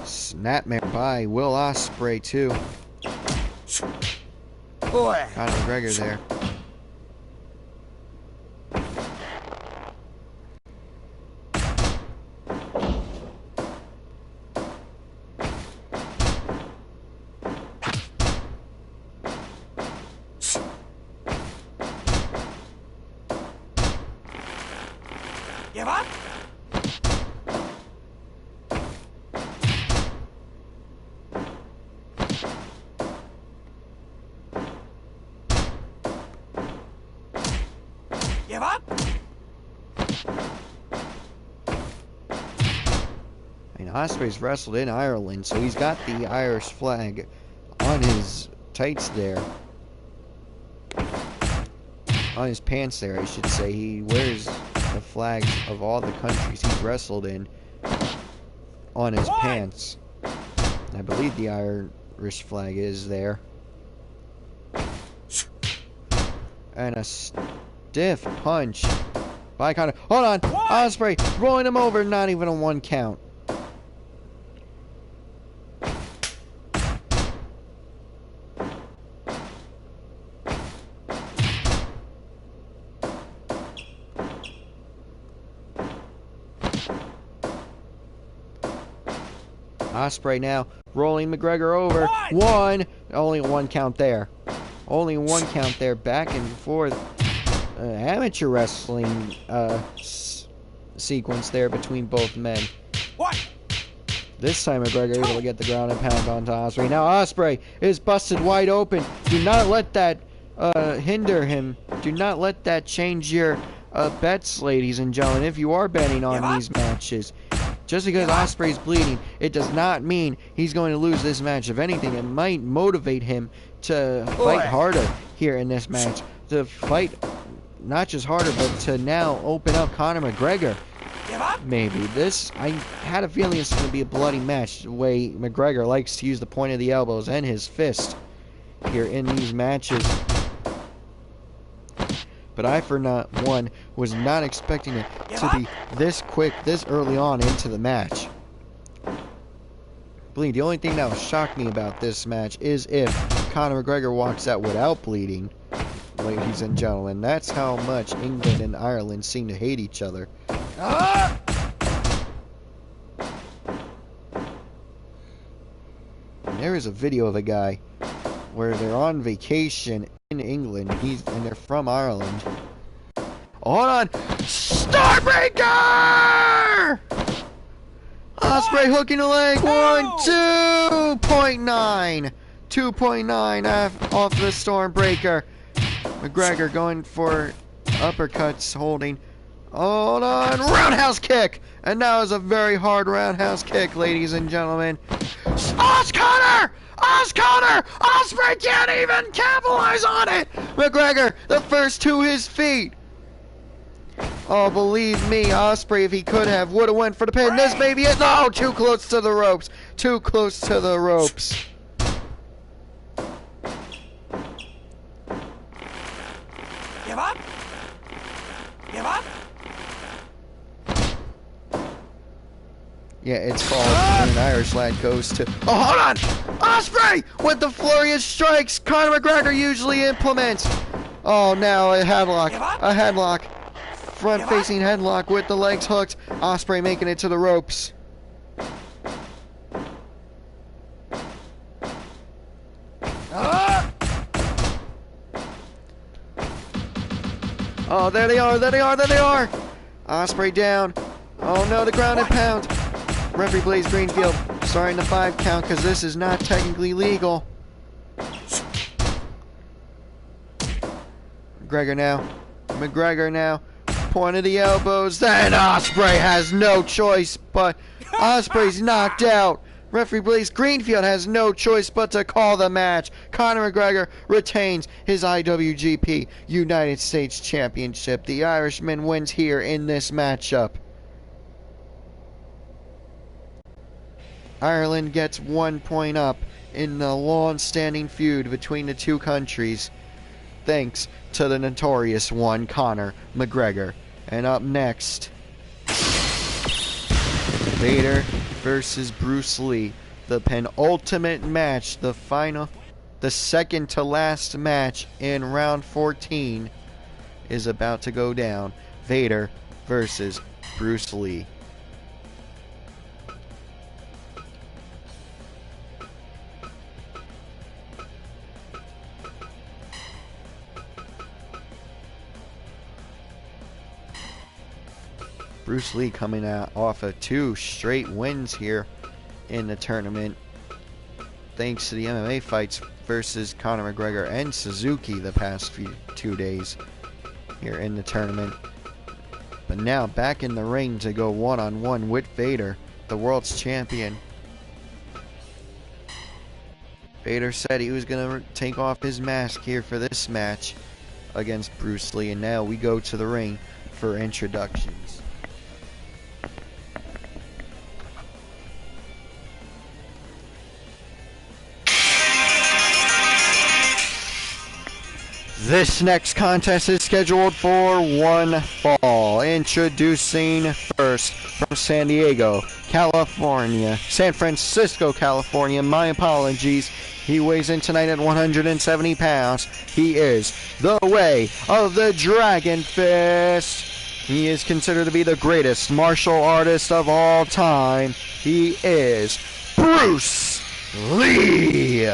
Snapmare by Will Ospreay too. Conor McGregor there. Give up? Give up? I mean, Ospreay's wrestled in Ireland, so he's got the Irish flag on his tights there. On his pants there, I should say. He wears the flags of all the countries he's wrestled in on his pants. I believe the Irish flag is there. And a stiff punch by Conor. Hold on! Ospreay rolling him over, not even a 1 count. Ospreay now rolling McGregor over. One! Only 1 count there. Only 1 count there. Back and forth. Amateur wrestling sequence there between both men. This time McGregor able to get the ground and pound onto Ospreay. Now Ospreay is busted wide open. Do not let that hinder him. Do not let that change your bets, ladies and gentlemen, if you are betting on these matches. Just because Ospreay's bleeding, it does not mean he's going to lose this match. If anything, it might motivate him to fight harder here in this match. To fight not just harder, but to now open up Conor McGregor. Maybe. I had a feeling it's going to be a bloody match, the way McGregor likes to use the point of the elbows and his fist here in these matches. But I, for one, was not expecting it to be this quick, this early on into the match. Bleed. The only thing that will shock me about this match is if Conor McGregor walks out without bleeding, ladies and gentlemen. That's how much England and Ireland seem to hate each other. And there is a video of a guy where they're on vacation in England, and they're from Ireland. Hold on! Starbreaker! Ospreay hooking the leg. 2.9. 2.9 off the Stormbreaker. McGregor going for uppercuts, holding. Hold on! Roundhouse kick! And that was a very hard roundhouse kick, ladies and gentlemen. Oh, it's Conor! Counter! Ospreay can't even capitalize on it! McGregor, the first to his feet. Oh, believe me, Ospreay, if he could have, would have went for the pin. This may be it. No, too close to the ropes. Too close to the ropes. Give up? Give up? Yeah, it's called an Irish lad goes to... Oh, hold on! Ospreay with the flurry of strikes Conor McGregor usually implements. Oh, now a headlock. A headlock. Front-facing headlock with the legs hooked. Ospreay making it to the ropes. Oh, there they are, there they are, there they are! Ospreay down. Oh no, the ground and pound. Referee Blaze Greenfield starting the 5 count because this is not technically legal. McGregor now. Point of the elbows. Then Ospreay has no choice but... Ospreay's knocked out. Referee Blaze Greenfield has no choice but to call the match. Conor McGregor retains his IWGP United States Championship. The Irishman wins here in this matchup. Ireland gets 1 point up in the long-standing feud between the two countries, thanks to the notorious one, Conor McGregor. And up next, Vader versus Bruce Lee, the penultimate match, the second to last match in round 14 is about to go down. Vader versus Bruce Lee. Bruce Lee coming out off of 2 straight wins here in the tournament, thanks to the MMA fights versus Conor McGregor and Suzuki the past 2 days here in the tournament. But now back in the ring to go one-on-one with Vader, the world's champion. Vader said he was going to take off his mask here for this match against Bruce Lee, and now we go to the ring for introductions. This next contest is scheduled for 1 fall. Introducing first from San Francisco, California. My apologies. He weighs in tonight at 170 pounds. He is the way of the Dragon Fist. He is considered to be the greatest martial artist of all time. He is Bruce Lee.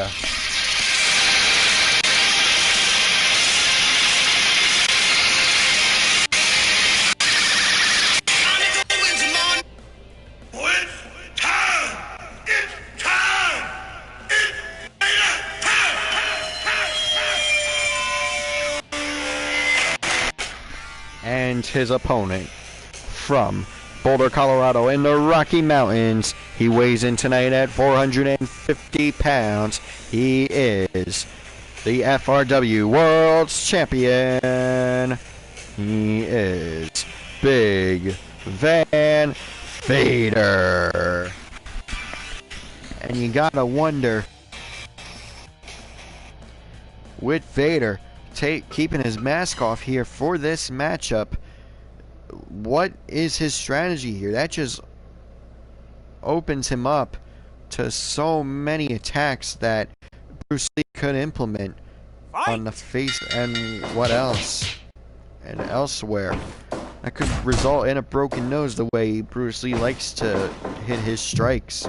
And his opponent from Boulder, Colorado in the Rocky Mountains. He weighs in tonight at 450 pounds. He is the FRW World's Champion. He is Big Van Vader. And you gotta wonder, with Vader keeping his mask off here for this matchup, what is his strategy here? That just opens him up to so many attacks that Bruce Lee could implement on the face and what else and elsewhere. That could result in a broken nose, the way Bruce Lee likes to hit his strikes.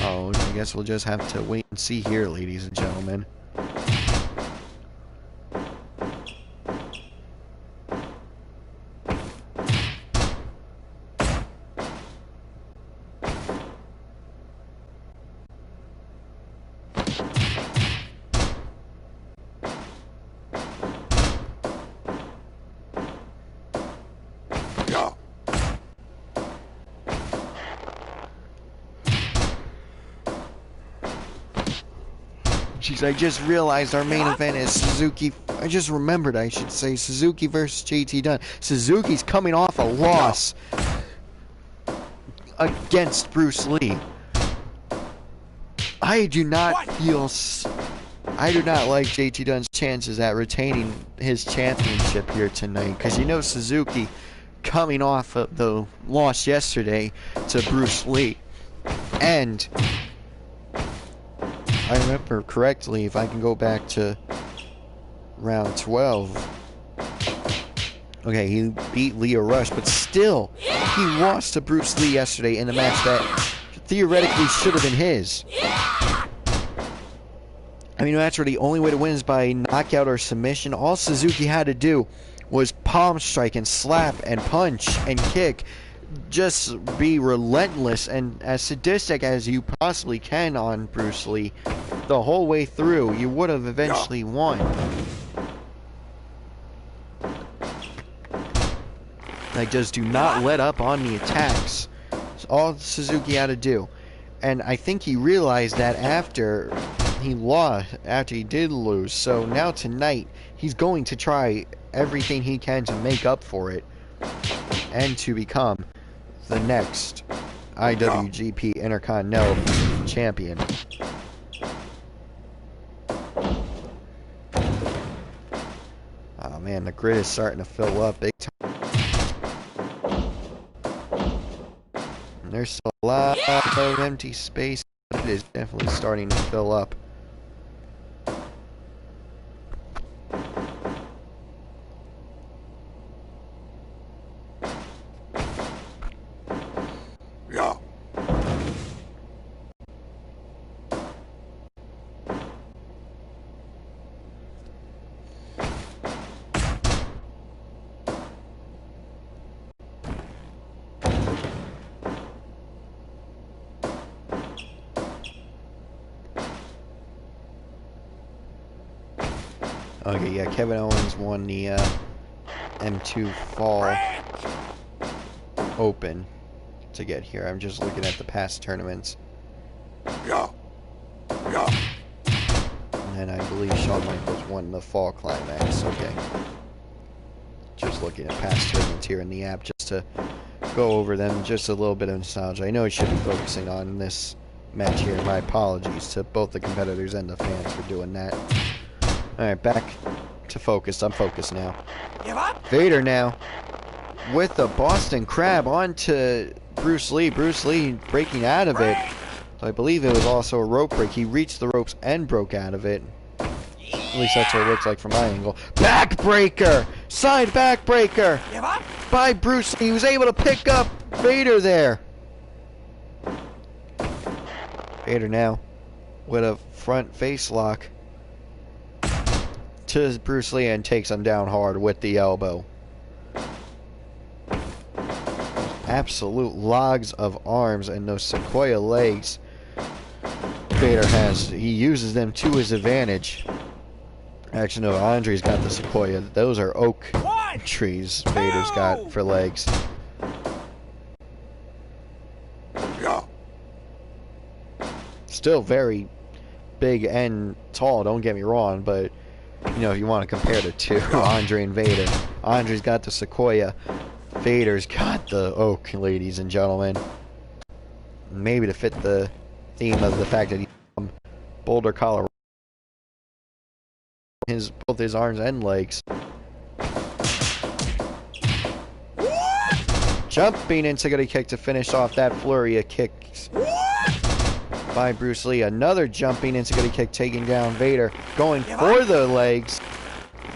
Oh, I guess we'll just have to wait and see here, ladies and gentlemen. Jeez, I just realized our main event is Suzuki. I just remembered, I should say, Suzuki versus JT Dunn. Suzuki's coming off a loss against Bruce Lee. I do not like JT Dunn's chances at retaining his championship here tonight, because you know Suzuki coming off of the loss yesterday to Bruce Lee. And I remember correctly, if I can go back to round 12. Okay, he beat Leo Rush, but still, he lost to Bruce Lee yesterday in a match that theoretically should have been his. I mean, that's where the only way to win is by knockout or submission. All Suzuki had to do was palm strike and slap and punch and kick. Just be relentless and as sadistic as you possibly can on Bruce Lee the whole way through. You would have eventually won. Like, just do not let up on the attacks. That's all Suzuki had to do. And I think he realized that after he did lose. So now tonight, he's going to try everything he can to make up for it and to become the next IWGP Intercontinental Champion. Oh man, the grid is starting to fill up big time. And there's still a lot of empty space, but it is definitely starting to fill up. Okay, yeah, Kevin Owens won the M2 Fall Open to get here. I'm just looking at the past tournaments. And then I believe Shawn Michaels won the Fall Climax. Okay. Just looking at past tournaments here in the app just to go over them. Just a little bit of nostalgia. I know I should be focusing on this match here. My apologies to both the competitors and the fans for doing that. Alright, back to focus. I'm focused now. Give up. Vader now with the Boston Crab onto Bruce Lee. Bruce Lee breaking out of it. So I believe it was also a rope break. He reached the ropes and broke out of it. At least that's what it looks like from my angle. Backbreaker! Side backbreaker! Give up. By Bruce Lee. He was able to pick up Vader there. Vader now with a front face lock to Bruce Lee and takes him down hard with the elbow. Absolute logs of arms and those Sequoia legs Vader has. He uses them to his advantage. Actually, no, Andre's got the Sequoia. Those are oak trees Vader's got for legs. Still very big and tall, don't get me wrong, but you know, if you want to compare the two, Andre and Vader. Andre's got the Sequoia. Vader's got the oak, ladies and gentlemen. Maybe to fit the theme of the fact that he's from Boulder, Colorado. Both his arms and legs. Jumping into kick to finish off that flurry of kicks by Bruce Lee. Another jumping into kick, taking down Vader. Going for the legs.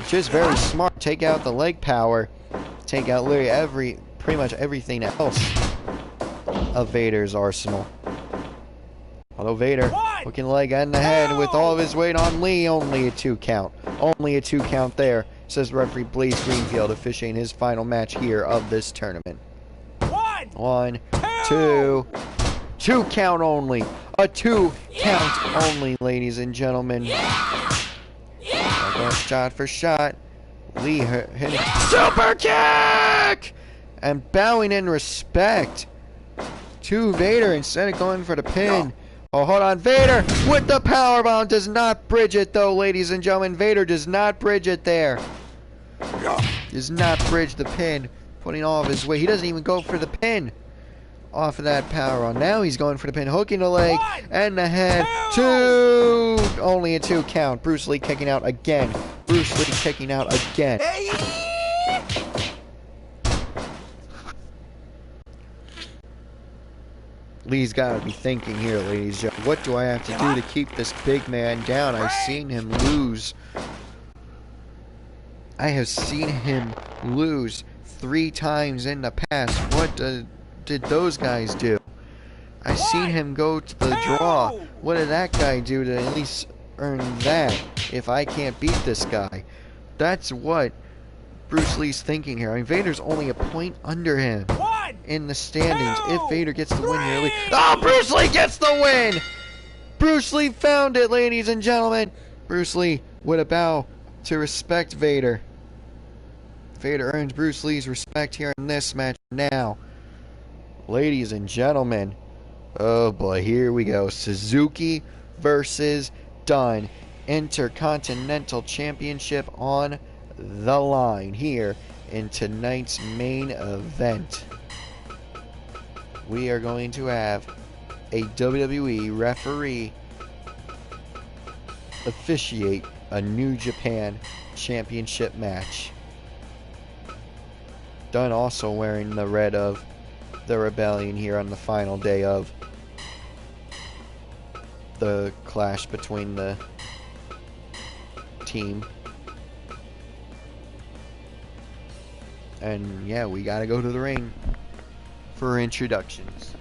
Just very smart. Take out the leg power. Take out literally pretty much everything else of Vader's arsenal. Although Vader hooking leg and the head with all of his weight on Lee. Only a 2 count. Only a 2 count there, says referee Blaze Greenfield, officiating his final match here of this tournament. 1, 2. 2 count only. A 2 count only, ladies and gentlemen. Shot for shot. Lee hitting super kick! And bowing in respect to Vader instead of going for the pin. Oh, hold on. Vader with the powerbomb does not bridge it, though, ladies and gentlemen. Vader does not bridge it there. Does not bridge the pin, putting all of his weight. He doesn't even go for the pin off of that powerbomb. Now he's going for the pin, hooking the leg and the head. Two. Only a 2 count. Bruce Lee kicking out again. Bruce Lee kicking out again. Lee's got to be thinking here, ladies and gentlemen. What do I have to do to keep this big man down? I've seen him lose. I have seen him lose 3 times in the past. What did those guys do? I've seen him go to the draw. What did that guy do to at least earn that if I can't beat this guy? That's what Bruce Lee's thinking here. I mean, Vader's only a point under him in the standings. If Vader gets the win here, oh, Bruce Lee gets the win! Bruce Lee found it, ladies and gentlemen. Bruce Lee with a bow to respect Vader. Vader earns Bruce Lee's respect here in this match now. Ladies and gentlemen, oh boy, here we go. Suzuki versus Dunn. Intercontinental Championship on the line here in tonight's main event. We are going to have a WWE referee officiate a New Japan Championship match. Dunn also wearing the red of the Rebellion here on the final day of the clash between the team. And yeah, we gotta go to the ring for introductions.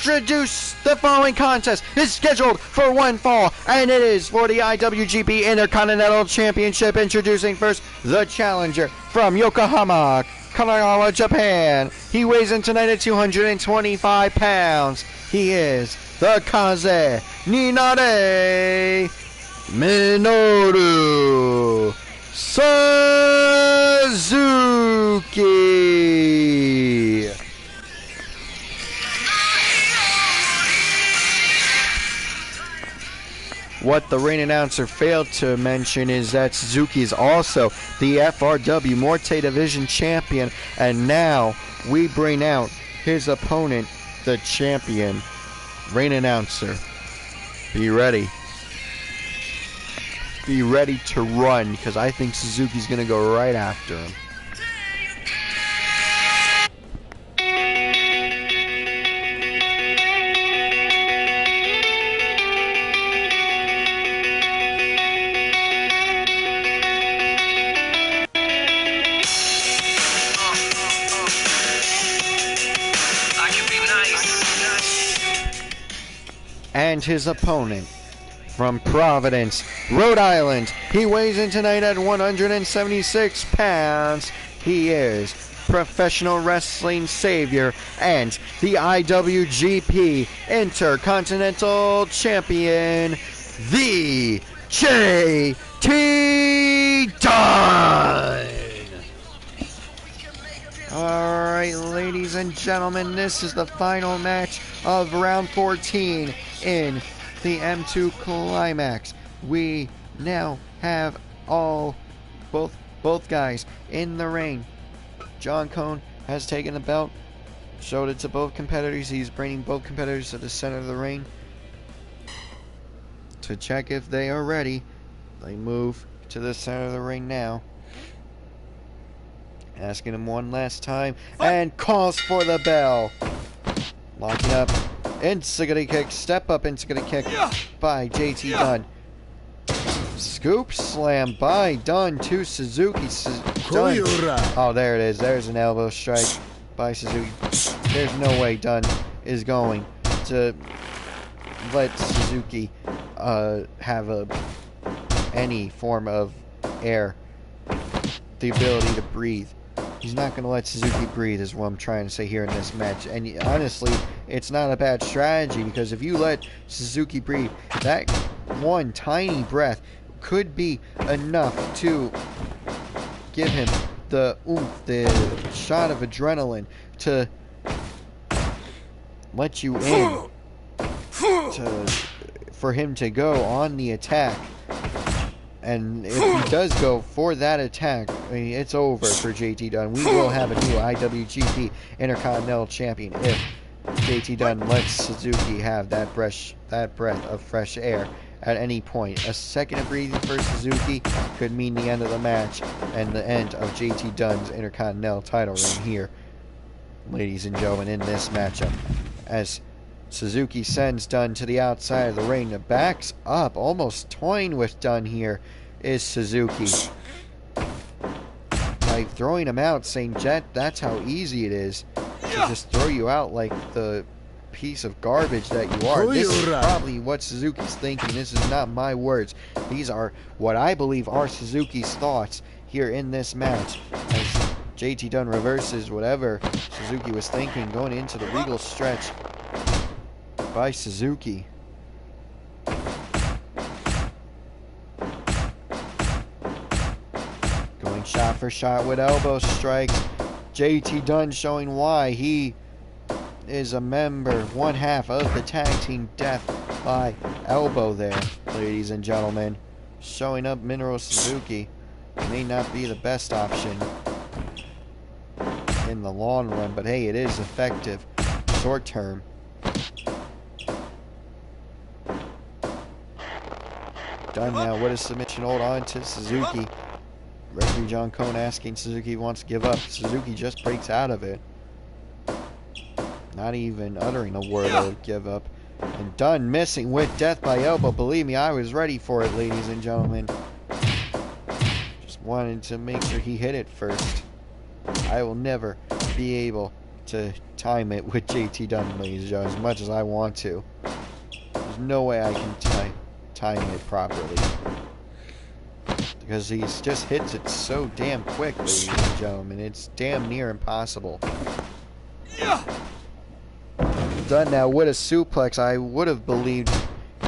Introduce the following contest is scheduled for one fall, and it is for the IWGP Intercontinental Championship. Introducing first the challenger from Yokohama, Kanagawa, Japan. He weighs in tonight at 225 pounds. He is the Kaze Ninare Minoru Suzuki. What the ring announcer failed to mention is that Suzuki is also the FRW Morte Division champion, and now we bring out his opponent, the champion. Ring announcer, be ready. Be ready to run, because I think Suzuki's going to go right after him. And his opponent from Providence, Rhode Island. He weighs in tonight at 176 pounds. He is professional wrestling savior and the IWGP Intercontinental Champion, the JT Dunn. Alright, ladies and gentlemen, this is the final match of round 14 in the M2 Climax. We now have both guys in the ring. John Cone has taken the belt, showed it to both competitors. He's bringing both competitors to the center of the ring to check if they are ready. They move to the center of the ring now. Asking him one last time and calls for the bell. Locking up. Insigity kick. Step up insigity kick by JT Dunn. Scoop slam by Dunn to Suzuki. Dunn. Oh, there it is. There's an elbow strike by Suzuki. There's no way Dunn is going to let Suzuki have any form of air, the ability to breathe. He's not going to let Suzuki breathe is what I'm trying to say here in this match. And honestly, it's not a bad strategy, because if you let Suzuki breathe, that one tiny breath could be enough to give him the oomph, the shot of adrenaline to let you in, for him to go on the attack. And if he does go for that attack, I mean, it's over for JT Dunn. We will have a new IWGP Intercontinental Champion if JT Dunn lets Suzuki have that breath of fresh air at any point. A second of breathing for Suzuki could mean the end of the match and the end of JT Dunn's Intercontinental title reign here, ladies and gentlemen, in this matchup. As Suzuki sends Dunn to the outside of the ring. The backs up, almost toying with Dunn here is Suzuki. Like throwing him out, saying, Jet, that's how easy it is to just throw you out like the piece of garbage that you are. This is probably what Suzuki's thinking. This is not my words. These are what I believe are Suzuki's thoughts here in this match. As JT Dunn reverses whatever Suzuki was thinking going into the regal stretch by Suzuki. Going shot for shot with elbow strikes. JT Dunn showing why he is a member, one half of the tag team Death by Elbow there, ladies and gentlemen. Showing up Minoru Suzuki may not be the best option in the long run, but hey, it is effective short term. Dunn now with a submission hold on to Suzuki. Referee John Cone asking Suzuki if he wants to give up. Suzuki just breaks out of it, not even uttering a word of give up. And Dunn missing with Death by Elbow. Believe me, I was ready for it, ladies and gentlemen. Just wanted to make sure he hit it first. I will never be able to time it with JT Dunn, ladies and gentlemen, as much as I want to. There's no way I can time it properly, because he just hits it so damn quick, ladies and gentlemen. It's damn near impossible. Dunn now with a suplex. I would have believed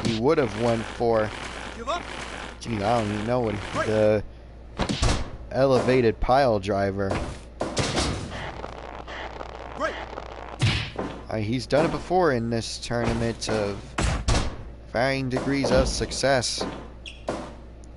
he would have went for, gee, I don't even know what, the elevated pile driver. He's done it before in this tournament of varying degrees of success.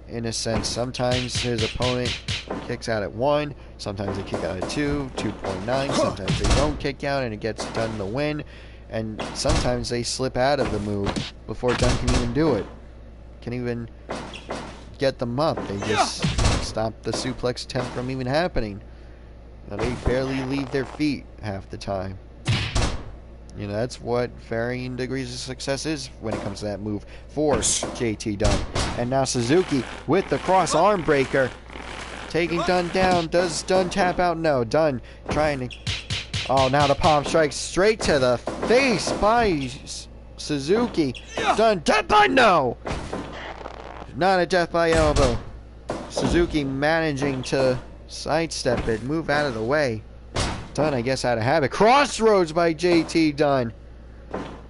In a sense, sometimes his opponent kicks out at 1, sometimes they kick out at 2, 2.9, sometimes they don't kick out and it gets Dunn the win, and sometimes they slip out of the move before Dunn can even do it. Can even get them up. They just stop the suplex attempt from even happening. You know, they barely leave their feet half the time. You know, that's what varying degrees of success is when it comes to that move for JT Dunn. And now Suzuki with the cross arm breaker, taking Dunn down. Does Dunn tap out? No. Dunn trying to... Oh, now the palm strike straight to the face by Suzuki. Done. Death by no. Not a death by elbow. Suzuki managing to sidestep it, move out of the way. Dunn, I guess, out of habit. Crossroads by JT Dunn.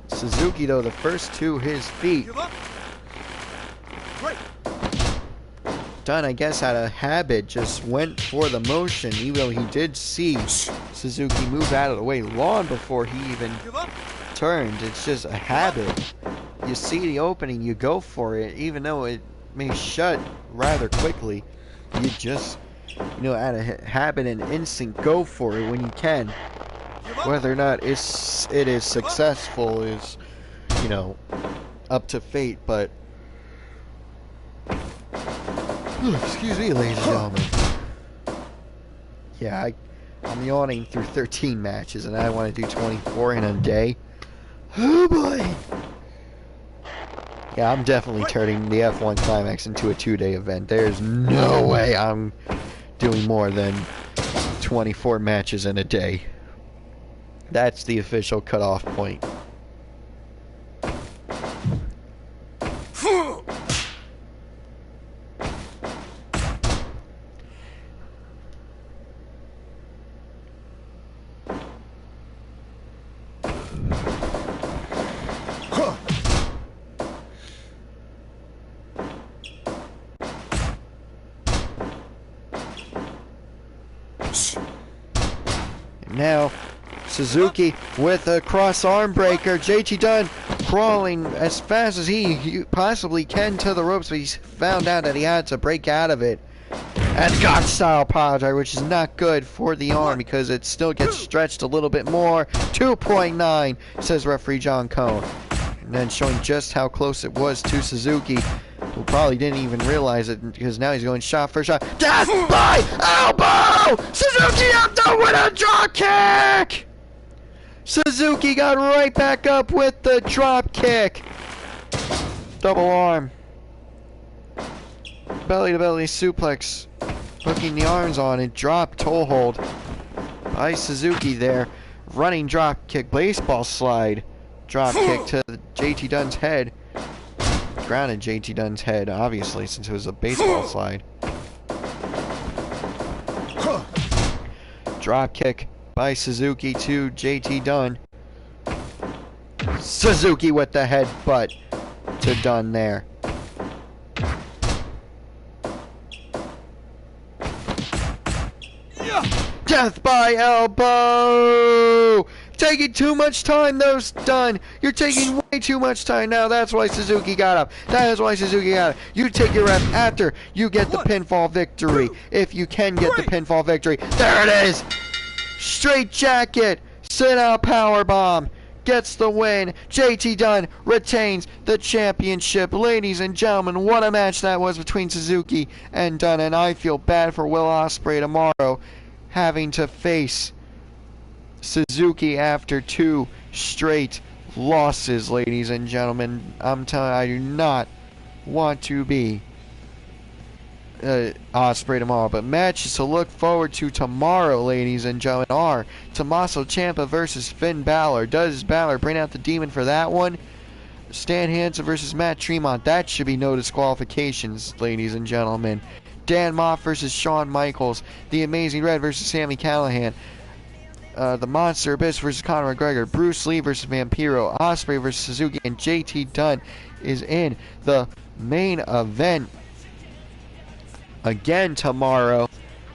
Suzuki, though, the first to his feet. Give up. Right. Dunn, I guess, out of habit, just went for the motion, even though he did see Suzuki move out of the way long before he even Give up. turned. It's just a habit. You see the opening, you go for it, even though it may shut rather quickly. You just, out of habit and instinct, go for it when you can. Give up. Whether or not it is successful is, up to fate, but... Excuse me, ladies and gentlemen. Yeah, I'm yawning through 13 matches, and I want to do 24 in a day. Oh boy! Yeah, I'm definitely turning the F1 Climax into a 2-day event. There's no way I'm doing more than 24 matches in a day. That's the official cutoff point. Now, Suzuki with a cross arm breaker. JT Dunn crawling as fast as he possibly can to the ropes, but he's found out that he had to break out of it. And God style power, which is not good for the arm because it still gets stretched a little bit more. 2.9, says referee John Cone. And then showing just how close it was to Suzuki, who probably didn't even realize it because now he's going shot for shot. Death by elbow! Suzuki up there with a drop kick! Suzuki got right back up with the drop kick. Double arm. Belly to belly suplex. Hooking the arms on and drop toe hold by Suzuki there. Running drop kick, baseball slide. Drop kick to JT Dunn's head. Grounded JT Dunn's head, obviously, since it was a baseball slide. Drop kick by Suzuki to JT Dunn. Suzuki with the headbutt to Dunn there. Death by elbow! Taking too much time, though, Dunn. You're taking way too much time now. That's why Suzuki got up. That is why Suzuki got up. You take your ref after you get the pinfall victory. If you can get the pinfall victory. There it is! Straight jacket. Sit out powerbomb. Gets the win. JT Dunn retains the championship. Ladies and gentlemen, what a match that was between Suzuki and Dunn. And I feel bad for Will Ospreay tomorrow, having to face Suzuki after 2 straight losses, ladies and gentlemen. I'm telling you, I do not want to be Ospreay tomorrow. But matches to look forward to tomorrow, ladies and gentlemen, are Tommaso Ciampa versus Finn Balor. Does Balor bring out the demon for that one? Stan Hansen versus Matt Tremont. That should be no disqualifications, ladies and gentlemen. Dan Moff versus Shawn Michaels. The Amazing Red versus Sami Callihan. The Monster Abyss versus Conor McGregor. Bruce Lee versus Vampiro. Ospreay versus Suzuki. And JT Dunn is in the main event again tomorrow.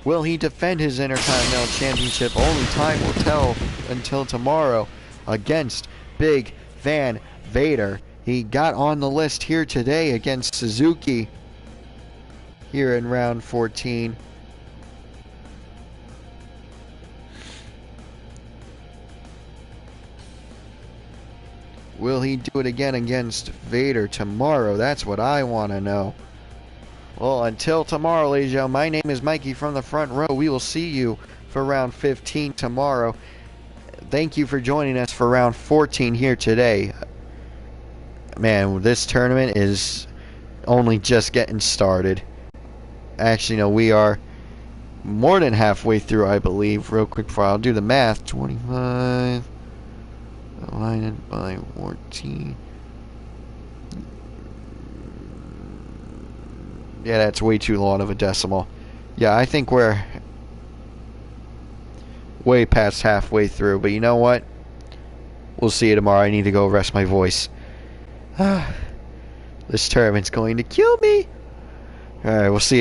Will he defend his Intercontinental Championship? Only time will tell until tomorrow against Big Van Vader. He got on the list here today against Suzuki here in round 14. Will he do it again against Vader tomorrow? That's what I want to know. Well, until tomorrow, ladies and gentlemen, my name is Mikey from the front row. We will see you for round 15 tomorrow. Thank you for joining us for round 14 here today. Man, this tournament is only just getting started. Actually, no, we are more than halfway through, I believe. Real quick before I'll do the math. 25 divided by 14. 14. Yeah, that's way too long of a decimal. Yeah, I think we're way past halfway through, but you know what? We'll see you tomorrow. I need to go rest my voice. This tournament's going to kill me. Alright, we'll see you tomorrow.